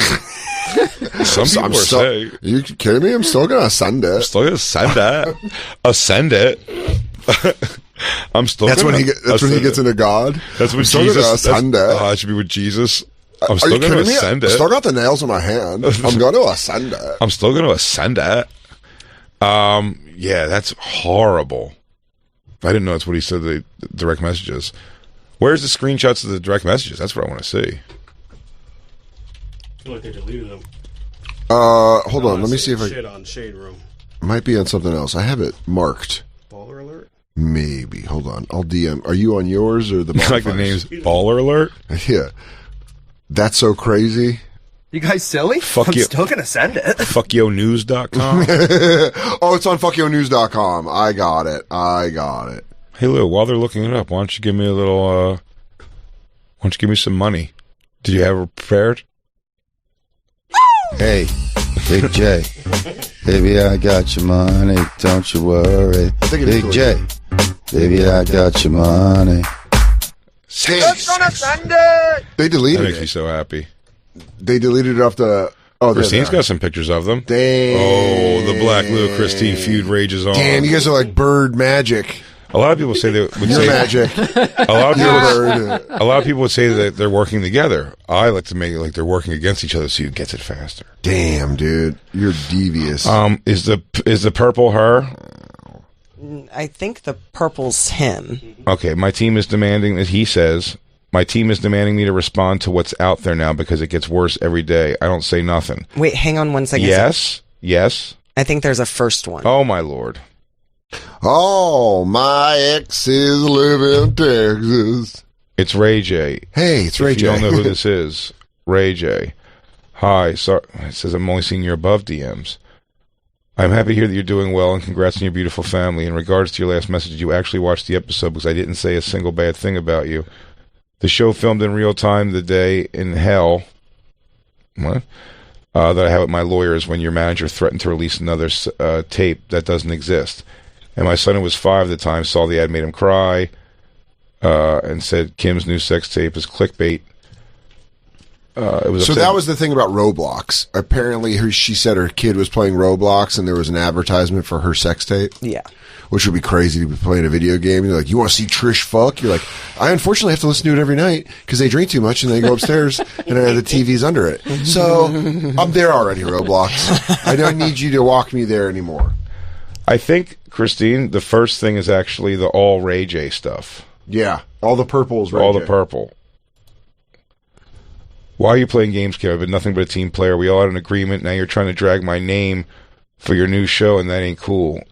Some people say. Are you kidding me? I'm still going to ascend it. Still going to ascend it. Ascend it. I'm still. That's when he gets into God. That's when still Jesus. Ascend it. That should be with Jesus. I'm still going to ascend it. I still got the nails in my hand. I'm going to ascend it. I'm still going to ascend it. Yeah, that's horrible. I didn't know that's what he said. The direct messages. Where's the screenshots of the direct messages? That's what I want to see. I feel like they deleted them. Hold on. Let me see if I. Shit on Shade Room. Might be on something else. I have it marked. Baller alert. Maybe. Hold on. I'll DM. Are you on yours or the? Like the name's Baller Alert. Yeah. That's so crazy. You guys silly? I'm still gonna send it. Fuckyonews.com. Oh, it's on fuckyonews.com. I got it. Hey Lou, while they're looking it up, why don't you give me a little? Why don't you give me some money? Did you have it prepared? Hey, Big J. Baby, I got your money. Don't you worry. Big J. Baby, I got your money. Just gonna send it. They deleted That makes it. me so happy. They deleted it off the. Oh, Christine's got some pictures of them. Damn. Oh, the Black Lou Christine feud rages on. Damn, you guys are like bird magic. A lot of people say they would You're say magic. A lot of people. Bird. A lot of people would say that they're working together. I like to make it like they're working against each other, so you gets it faster. Damn, dude, you're devious. Is the purple her? I think the purple's him. Okay, my team is demanding that he says. My team is demanding me to respond to what's out there now because it gets worse every day. I don't say nothing. Wait, hang on 1 second. Yes. I think there's a first one. Oh my lord. Oh, my exes live in Texas. It's Ray J. Hey, it's Ray If J. you don't know who this is, Ray J. Hi, sorry. It says I'm only seeing your above DMs. I'm happy to hear that you're doing well, and congrats on your beautiful family. In regards to your last message, you actually watched the episode because I didn't say a single bad thing about you. The show filmed in real time the day in hell. What? That I had with my lawyers when your manager threatened to release another tape that doesn't exist. And my son, who was 5 at the time, saw the ad, made him cry, and said Kim's new sex tape is clickbait. It was So upsetting. that was the thing about Roblox. Apparently, she said her kid was playing Roblox, and there was an advertisement for her sex tape. Yeah. Which would be crazy to be playing a video game. You're like, you want to see Trish fuck? You're like, I unfortunately have to listen to it every night because they drink too much and they go upstairs and the TV's under it. So I'm there already, Roblox. I don't need you to walk me there anymore. I think, Christine, the first thing is actually the all Ray J stuff. Yeah, all the purples. All the purple. Why are you playing games, Kim? I've been nothing but a team player. We all had an agreement. Now you're trying to drag my name for your new show, and that ain't cool.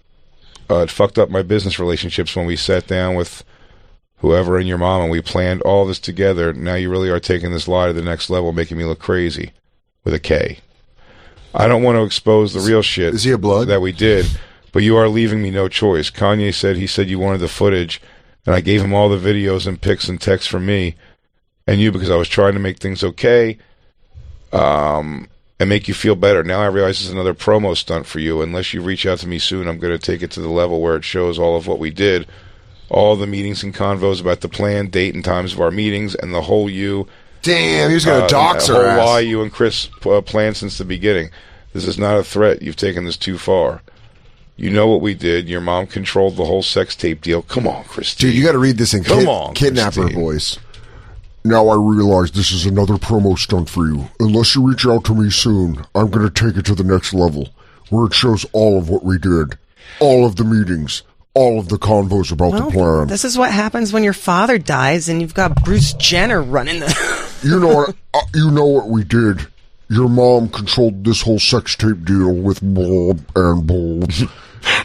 It fucked up my business relationships when we sat down with whoever and your mom and we planned all this together. Now you really are taking this lie to the next level, making me look crazy. With a K. I don't want to expose the real shit Is he a blood? that we did, but you are leaving me no choice. Kanye said he said you wanted the footage, and I gave him all the videos and pics and texts from me and you because I was trying to make things okay. And make you feel better. Now I realize it's another promo stunt for you. Unless you reach out to me soon, I'm going to take it to the level where it shows all of what we did. All the meetings and convos about the plan, date, and times of our meetings, and the whole you. Damn, he was going to dox the her whole ass. lie you and Chris planned since the beginning. This is not a threat. You've taken this too far. You know what we did. Your mom controlled the whole sex tape deal. Come on, Christine. Dude, you got to read this in kidnapper Christine. voice. Now I realize this is another promo stunt for you. Unless you reach out to me soon, I'm going to take it to the next level, where it shows all of what we did. All of the meetings. All of the convos about the plan. This is what happens when your father dies and you've got Bruce Jenner running the... You know what we did. Your mom controlled this whole sex tape deal with Bob and Bob.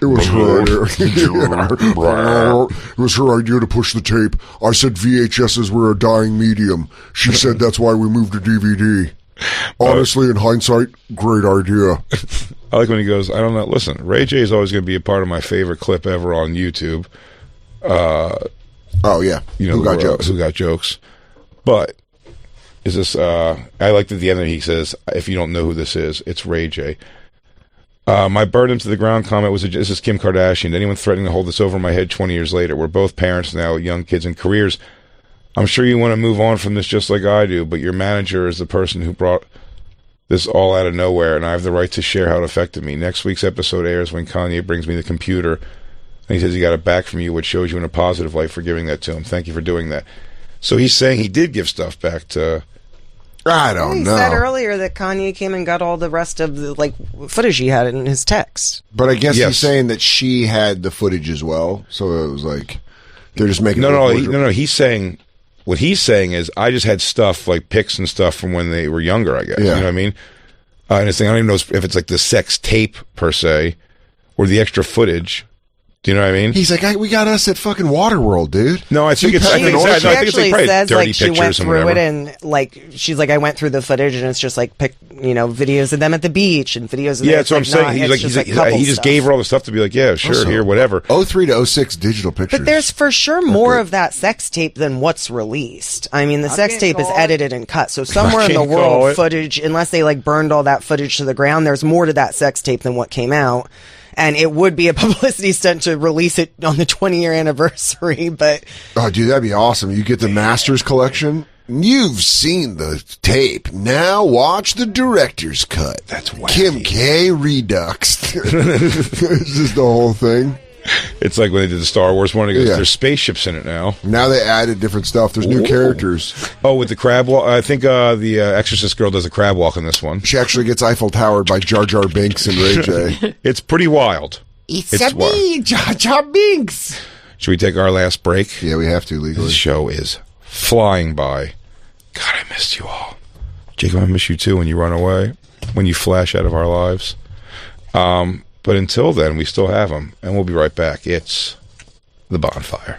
It was her idea. It was her idea to push the tape. I said VHSs were a dying medium. She said that's why we moved to DVD. Honestly, in hindsight, great idea. I like when he goes, I don't know. Listen, Ray J is always going to be a part of my favorite clip ever on YouTube. Oh, yeah. You know, Who got jokes? Who got jokes. But is this, I liked at the end that he says, if you don't know who this is, it's Ray J. My burn him to the ground comment was, this is Kim Kardashian. Anyone threatening to hold this over my head 20 years later? We're both parents now, young kids and careers. I'm sure you want to move on from this just like I do, but your manager is the person who brought this all out of nowhere, and I have the right to share how it affected me. Next week's episode airs when Kanye brings me the computer, and he says he got it back from you, which shows you in a positive light for giving that to him. Thank you for doing that. So he's saying he did give stuff back to... I don't know. He said earlier that Kanye came and got all the rest of the footage he had in his text. But I guess he's saying that she had the footage as well, so it was like they're just making... No, he's saying... What he's saying is, I just had stuff, like pics and stuff from when they were younger, I guess. Yeah. You know what I mean? And it's saying, I don't even know if it's like the sex tape, per se, or the extra footage. Do you know what I mean? He's like, we got us at fucking Waterworld, dude. No, I think it's like dirty she went through it and she's like, I went through the footage and it's just like videos of them at the beach and videos of that's what I'm saying. He just gave her all the stuff to be like, yeah, sure, also, here, whatever. 03 to 06 digital pictures. But there's for sure more of that sex tape than what's released. I mean, the sex tape is edited and cut, so somewhere in the world footage, unless they burned all that footage to the ground, there's more to that sex tape than what came out. And it would be a publicity stunt to release it on the 20-year anniversary, but... Oh, dude, that'd be awesome. You get the Masters collection. You've seen the tape. Now watch the director's cut. That's wacky. Kim K. Redux. It's just the whole thing. It's like when they did the Star Wars one. It goes, there's spaceships in it now. Now they added different stuff. There's new characters. Oh, with the crab walk. I think the Exorcist girl does a crab walk in this one. She actually gets Eiffel Towered by Jar Jar Binks and Ray J. It's pretty wild. It's me, Jar Jar Binks. Should we take our last break? Yeah, we have to legally. This show is flying by. God, I missed you all. Jacob, I miss you too when you run away, when you flash out of our lives. But until then, we still have them, and we'll be right back. It's The Bonfire.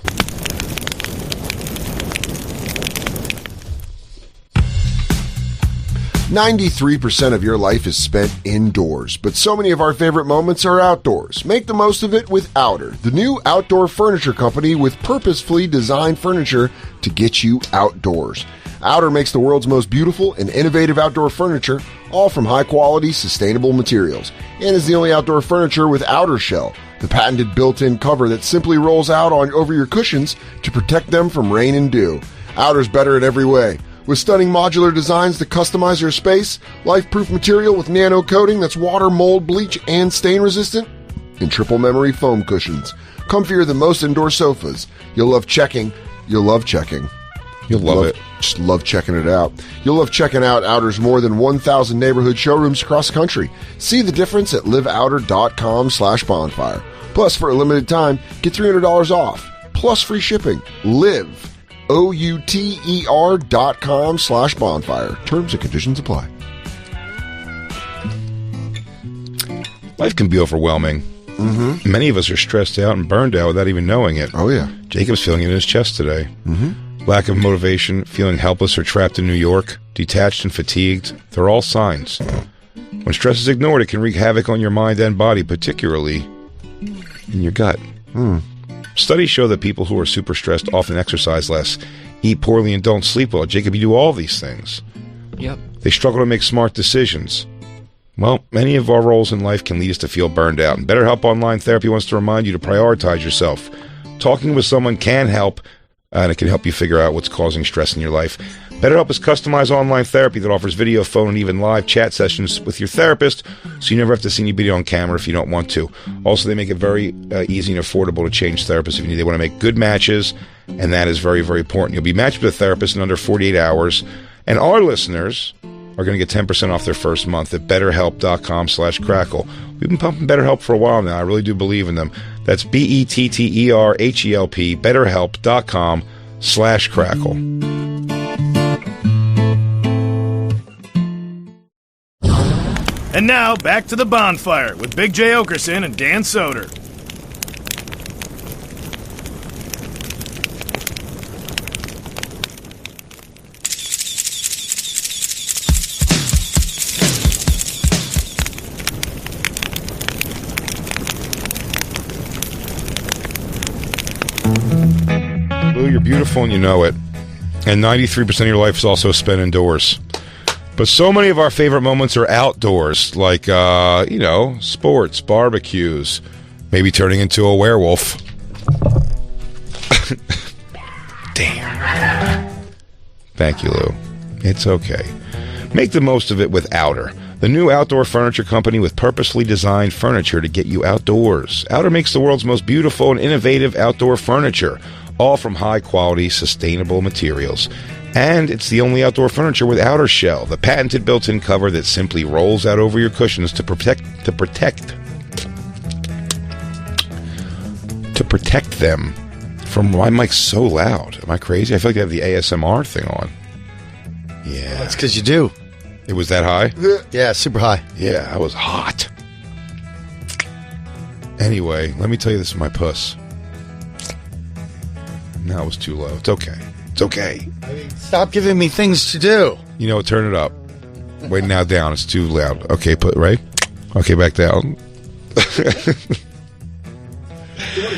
"93% of your life is spent indoors, but so many of our favorite moments are outdoors. Make the most of it with Outer, the new outdoor furniture company with purposefully designed furniture to get you outdoors. Outer makes the world's most beautiful and innovative outdoor furniture, all from high-quality, sustainable materials, and is the only outdoor furniture with Outer Shell, the patented built-in cover that simply rolls out over your cushions to protect them from rain and dew. Outer's better in every way. With stunning modular designs to customize your space, life-proof material with nano coating that's water, mold, bleach, and stain resistant, and triple memory foam cushions. Comfier than most indoor sofas. You'll love checking. You'll love checking. You'll love it. Just love checking it out. You'll love checking out Outer's more than 1,000 neighborhood showrooms across the country. See the difference at liveouter.com/bonfire. Plus, for a limited time, get $300 off, plus free shipping. Live, outer.com/bonfire. Terms and conditions apply. Life can be overwhelming. Mm-hmm. Many of us are stressed out and burned out without even knowing it. Oh, yeah. Jacob's feeling it in his chest today. Mm-hmm. Lack of motivation, feeling helpless or trapped in New York, detached and fatigued, they're all signs. When stress is ignored, it can wreak havoc on your mind and body, particularly in your gut. Studies show that people who are super stressed often exercise less, eat poorly, and don't sleep well. Jacob, you do all these things. Yep. They struggle to make smart decisions. Well, many of our roles in life can lead us to feel burned out. And BetterHelp Online Therapy wants to remind you to prioritize yourself. Talking with someone can help, and it can help you figure out what's causing stress in your life. BetterHelp is customized online therapy that offers video, phone, and even live chat sessions with your therapist, so you never have to see anybody on camera if you don't want to. Also, they make it very easy and affordable to change therapists if you need. They want to make good matches, and that is very, very important. You'll be matched with a therapist in under 48 hours, and our listeners are going to get 10% off their first month at betterhelp.com/crackle. We've been pumping BetterHelp for a while now. I really do believe in them. That's BetterHelp, betterhelp.com/crackle. And now, back to the bonfire with Big J. Okerson and Dan Soder. beautiful and you know it. And 93% of your life is also spent indoors. But so many of our favorite moments are outdoors, like, sports, barbecues, maybe turning into a werewolf. Damn. Thank you, Lou. It's okay. Make the most of it with Outer, the new outdoor furniture company with purposely designed furniture to get you outdoors. Outer makes the world's most beautiful and innovative outdoor furniture, all from high-quality, sustainable materials. And it's the only outdoor furniture with Outer Shell, the patented built-in cover that simply rolls out over your cushions to protect them from... My mic's so loud. Am I crazy? I feel like they have the ASMR thing on. Yeah. That's because you do. It was that high? Yeah, super high. Yeah, I was hot. Anyway, let me tell you this is my puss. No, it was too low. It's okay. It's okay. Stop giving me things to do. You know what? Turn it up. Wait, now down. It's too loud. Okay, put right. Okay, back down.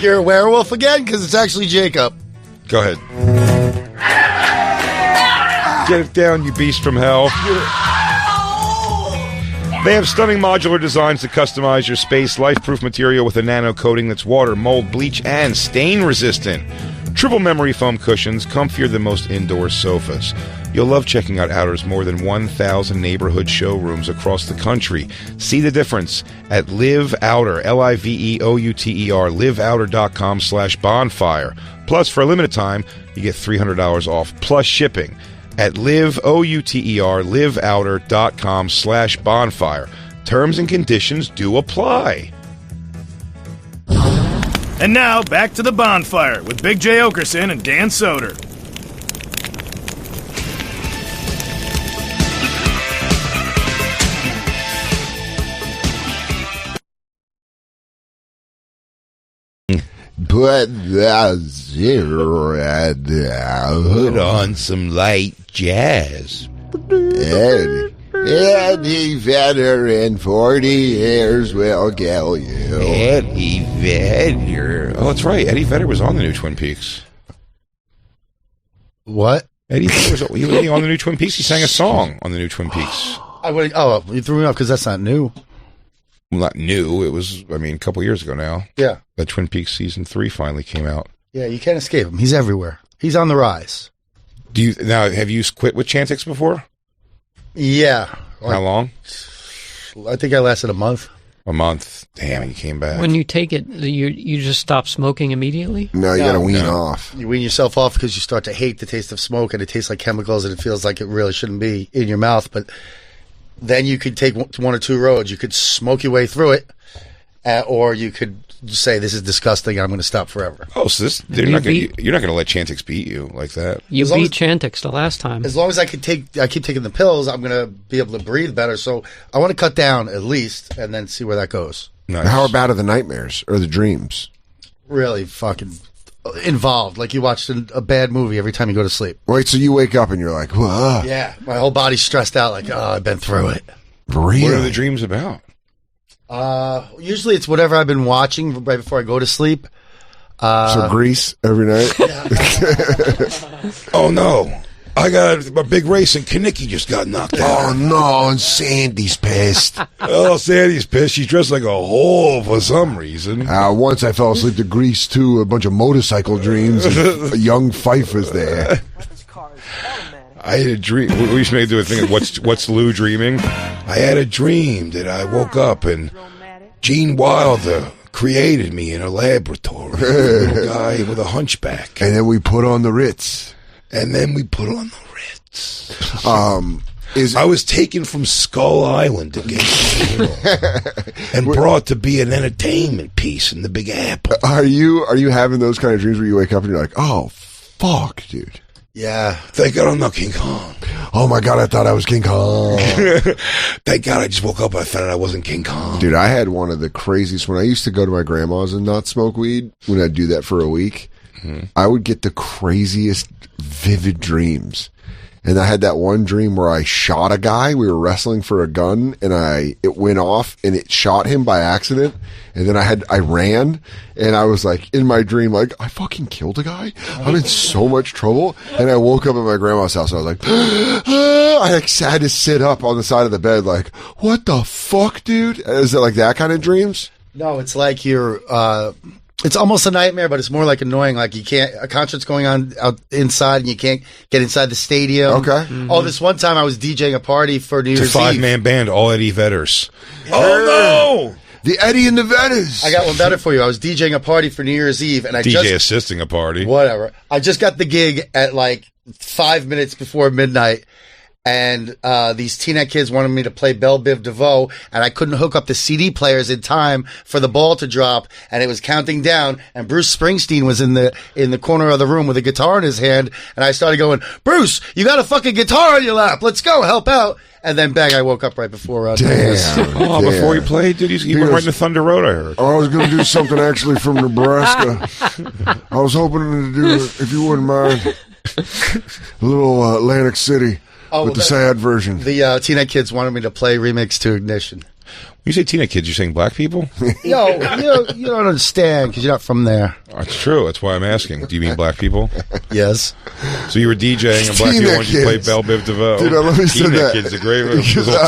You're a werewolf again? Because it's actually Jacob. Go ahead. Get it down, you beast from hell. They have stunning modular designs to customize your space, life-proof material with a nano coating that's water, mold, bleach, and stain resistant. Triple memory foam cushions, comfier than most indoor sofas. You'll love checking out Outer's more than 1,000 neighborhood showrooms across the country. See the difference at Live Outer, Liveouter, liveouter.com/bonfire. Plus, for a limited time, you get $300 off, plus shipping at liveouter.com/bonfire. Terms and conditions do apply. And now, back to the Bonfire with Big J. Okerson and Dan Soder. Put the zero Put on some light jazz. Eddie Vedder in 40 years will kill you. Eddie Vedder. Oh, that's right. Eddie Vedder was on the new Twin Peaks. What? Eddie Vedder was on the new Twin Peaks. He sang a song on the new Twin Peaks. You threw me off because that's not new. Well, not new. It was, a couple years ago now. Yeah. That Twin Peaks season 3 finally came out. Yeah, you can't escape him. He's everywhere. He's on the rise. Have you quit with Chantix before? Yeah. How long? I think I lasted a month. A month. Damn, you came back. When you take it, you just stop smoking immediately? No, you gotta wean off. You wean yourself off because you start to hate the taste of smoke, and it tastes like chemicals, and it feels like it really shouldn't be in your mouth. But then you could take one or two roads. You could smoke your way through it, or you could say, "This is disgusting. I'm going to stop forever." Oh, so you're not going to let Chantix beat you like that? You beat Chantix the last time. As long as I keep taking the pills, I'm going to be able to breathe better. So I want to cut down at least, and then see where that goes. Nice. How about the nightmares or the dreams? Really fucking involved. Like you watched a bad movie every time you go to sleep. Wait, so you wake up and you're like, whoa. Yeah, my whole body's stressed out. Like, I've been through it. Really? What are the dreams about? Usually it's whatever I've been watching right before I go to sleep. So Grease every night? Oh, no. I got a big race and Kanicki just got knocked out. Oh, no, and Sandy's pissed. Oh, Sandy's pissed. She's dressed like a whore for some reason. Once I fell asleep to Grease, too, a bunch of motorcycle dreams, and a young Fife was there. I had a dream. We used to do a thing of what's Lou dreaming? I had a dream that I woke up and Gene Wilder created me in a laboratory. A little guy with a hunchback. And then we put on the Ritz. I was taken from Skull Island and brought to be an entertainment piece in the Big Apple. Are you having those kind of dreams where you wake up and you're like, oh, fuck, dude? Yeah. Thank God I'm not King Kong. Oh, my God, I thought I was King Kong. Thank God I just woke up and I found out I wasn't King Kong. Dude, I had one of the craziest. When I used to go to my grandma's and not smoke weed, when I'd do that for a week, I would get the craziest vivid dreams. And I had that one dream where I shot a guy. We were wrestling for a gun, and it went off, and it shot him by accident. And then I ran, and I was like, in my dream, like, I fucking killed a guy. I'm in so much trouble. And I woke up at my grandma's house, and I was like, I like had to sit up on the side of the bed, like, what the fuck, dude? Is it like that kind of dreams? No, it's like you're. It's almost a nightmare, but it's more like annoying. Like a concert's going on out inside, and you can't get inside the stadium. Okay. Mm-hmm. Oh, this one time I was DJing a party for New Year's Eve. It's a 5-man band, all Eddie Vedders. Oh no! The Eddie and the Vedders. I got one better for you. I was DJing a party for New Year's Eve, and I assisting a party. Whatever. I just got the gig at like 5 minutes before midnight. And these teenage kids wanted me to play Belle Biv DeVoe, and I couldn't hook up the CD players in time for the ball to drop, and it was counting down, and Bruce Springsteen was in the corner of the room with a guitar in his hand, and I started going, Bruce, you got a fucking guitar on your lap, let's go, help out. And then bang, I woke up right before before you played, dude, you went right into Thunder Road, I heard. I was going to do something actually from Nebraska. I was hoping to do it, if you wouldn't mind, a little Atlantic City. With the sad version. The teenage kids wanted me to play Remix to Ignition. When you say teenage kids, you're saying black people? Yo, you don't understand because you're not from there. That's true. That's why I'm asking. Do you mean black people? Yes. So you were DJing and black people wanted you to play Belle Biv DeVoe. Dude, I love you said that. Kids, the great little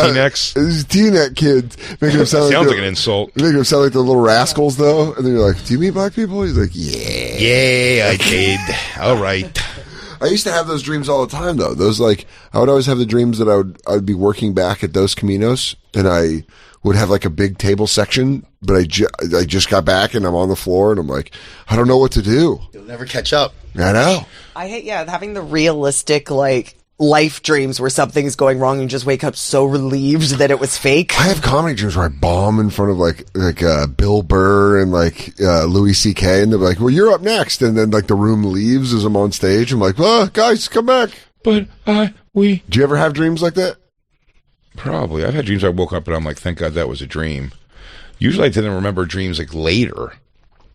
T-necks. These T-neck kids. Making them sound sounds like an insult. Making them sound like the little rascals, though. And then you're like, do you mean black people? He's like, yeah. Yeah, I did. All right. I used to have those dreams all the time, though. Those, like, I would always have the dreams that I would be working back at Dos Caminos, and I would have like a big table section, but I just got back and I'm on the floor and I'm like, I don't know what to do. You'll never catch up. I know. I hate, having the realistic, like, life dreams where something's going wrong and you just wake up so relieved that it was fake. I have comedy dreams where I bomb in front of like Bill Burr and like Louis C.K. and they're like, well, you're up next. And then like the room leaves as I'm on stage. I'm like, oh, guys, come back. But Do you ever have dreams like that? Probably. I've had dreams I woke up and I'm like, thank God that was a dream. Usually I didn't remember dreams like later.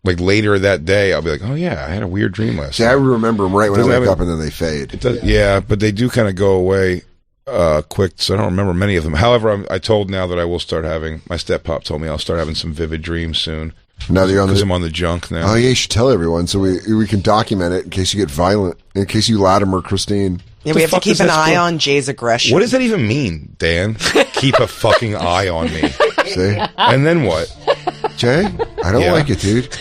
Like later that day, I'll be like, oh yeah, I had a weird dream last night. I remember them right when I wake up and then they fade. Yeah, but they do kind of go away quick, so I don't remember many of them. However, I told now that I will start having, my step-pop told me I'll start having some vivid dreams soon. Now that you're on because I'm on the junk now. Oh yeah, you should tell everyone so we can document it in case you get violent, in case you Latimer Christine. Yeah, we have to keep an eye on Jay's aggression. What does that even mean, Dan? Keep a fucking eye on me. See? And then what? Jay, I don't like it, dude.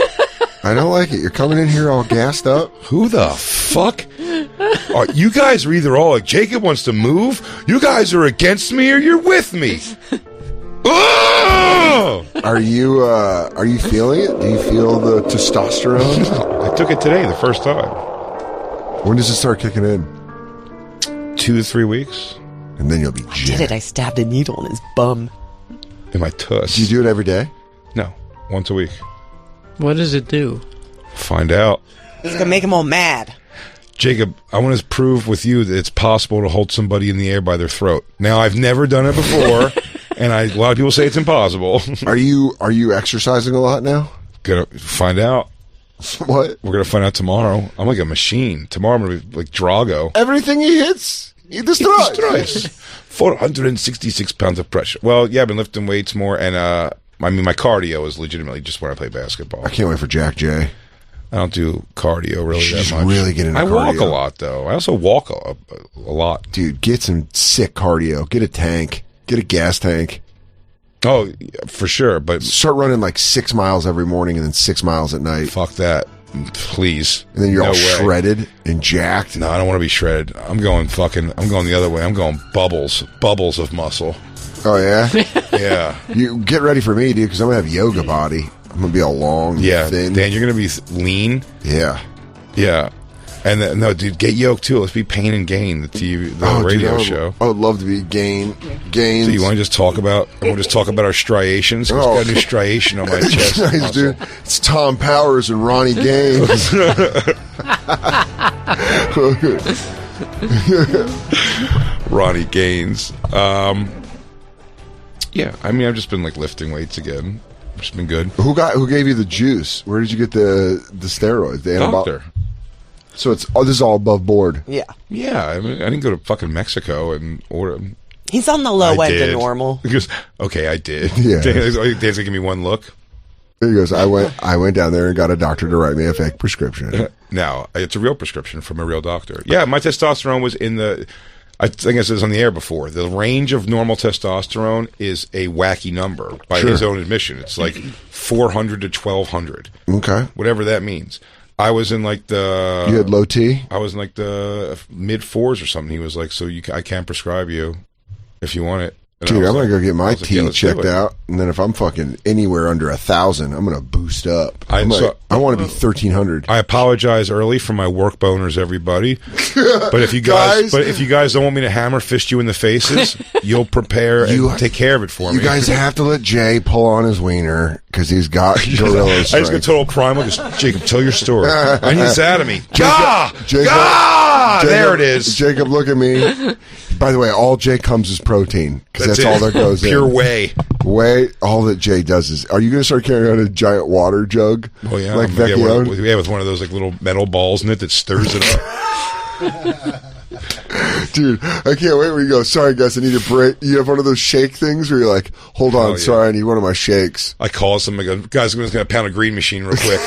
I don't like it. You're coming in here all gassed up. Who the fuck? You guys are either all like, Jacob wants to move, you guys are against me, or you're with me. Oh! Are you feeling it? Do you feel the testosterone? I took it today, the first time. When does it start kicking in? 2 to 3 weeks. And then you'll be I did it. I stabbed a needle in his bum. In my tuss. Do you do it every day? No, once a week. What does it do? Find out. It's gonna make him all mad. Jacob, I want to prove with you that it's possible to hold somebody in the air by their throat. Now, I've never done it before, and a lot of people say it's impossible. Are you exercising a lot now? Gonna find out. What? We're gonna find out tomorrow. I'm like a machine. Tomorrow I'm gonna be like Drago. Everything he hits, he destroys. 466 pounds of pressure. Well, yeah, I've been lifting weights more, and I mean, my cardio is legitimately just when I play basketball. I can't wait for Jack J. I don't do cardio really that much. Really get into I cardio. walk a lot, though. I also walk a lot. Dude, get some sick cardio. Get a tank. Get a gas tank. Oh, for sure. But start running like 6 miles every morning and then 6 miles at night. Fuck that. Please. And then you're all shredded and jacked. No, I don't want to be shredded. I'm going the other way. I'm going bubbles of muscle. Oh, yeah? Yeah. You get ready for me, dude, because I'm going to have yoga body. I'm going to be all long, thin. Dan, you're going to be lean. Yeah. Yeah. And no, dude, get yoked, too. Let's be Pain and Gain, the radio show. I would love to be Gains. So you want to just talk about our striations? I've got a new striation on my chest. Nice, dude. It's Tom Powers and Ronnie Gaines. Ronnie Gaines. Yeah, I mean, I've just been like lifting weights again. It's been good. Who gave you the juice? Where did you get the steroids? The doctor. So it's this is all above board. Yeah. Yeah, I mean, I didn't go to fucking Mexico and order. He's on the low end of normal. He goes, okay, I did. Yeah. Dan's gonna give me one look. He goes, I went down there and got a doctor to write me a fake prescription. No, it's a real prescription from a real doctor. Yeah, my testosterone was in the. I think I said this on the air before. The range of normal testosterone is a wacky number by his own admission. It's like 400 to 1200. Okay. Whatever that means. I was in like the... You had low T? I was in like the mid-4s or something. He was like, so I can't prescribe you if you want it. And dude, I'm going to go get my like, T checked out. And then if I'm fucking anywhere under 1,000, I'm going to boost up. I want to be 1,300. I apologize early for my work boners, everybody. But if you guys don't want me to hammer fist you in the faces, you'll prepare and take care of it for me. You guys have to let Jay pull on his wiener because he's got gorilla strength. I just got total primal. Just, Jacob, tell your story. I need this out of me. Jacob, there it is. Jacob, look at me. By the way, all Jay comes is protein because that's all that goes in. Pure whey. Whey. All that Jay does is. Are you going to start carrying around a giant water jug? Oh yeah, like with one of those like little metal balls in it that stirs it up. Dude, I can't wait when you go, sorry guys, I need a break. You have one of those shake things where you're like, hold on, sorry, I need one of my shakes. I call somebody, I go, guys, I'm just going to pound a green machine real quick.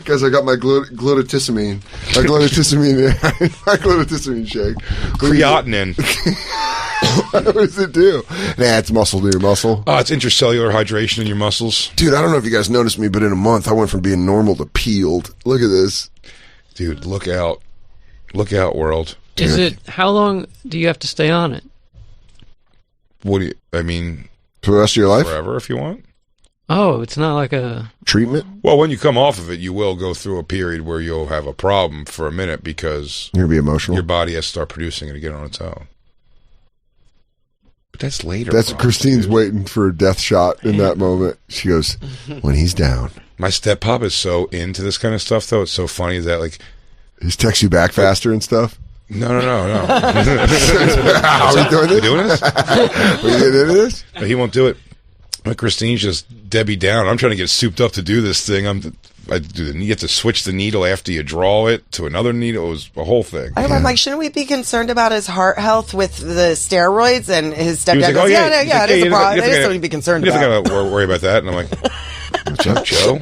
Guys, I got my glutathione. My glutathione shake. Creatinine. What does it do? It adds muscle to your muscle. Oh, it's intracellular hydration in your muscles. Dude, I don't know if you guys noticed me, but in a month, I went from being normal to peeled. Look at this. Dude, look out. Look out, world. Is it, how long do you have to stay on it? What do you, I mean... For the rest of your life? Forever, if you want. Oh, it's not like a... treatment? Well, when you come off of it, you will go through a period where you'll have a problem for a minute because... You're going to be emotional? Your body has to start producing it again on its own. But that's later. That's Christine's waiting for a death shot in that moment. She goes, when he's down. My step-pop is so into this kind of stuff, though. It's so funny that, like... He's texts you back faster and stuff? No. How are we doing this? We doing this? We getting into this? But he won't do it. Like Christine's just Debbie down. I'm trying to get souped up to do this thing. You have to switch the needle after you draw it to another needle. It was a whole thing. I'm like, shouldn't we be concerned about his heart health with the steroids? And his stepdad like, goes, it is a problem. It is something to be concerned about. You don't got to worry about that. And I'm like, what's up, Joe?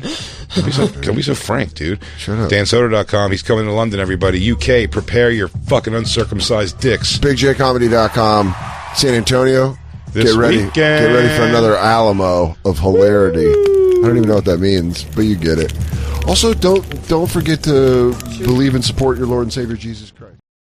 Don't be so frank, dude. Shut up. DanSoder.com. He's coming to London, everybody. UK, prepare your fucking uncircumcised dicks. BigJComedy.com. San Antonio. Get ready for another Alamo of hilarity. I don't even know what that means, but you get it. Also, don't forget to believe and support your Lord and Savior Jesus Christ.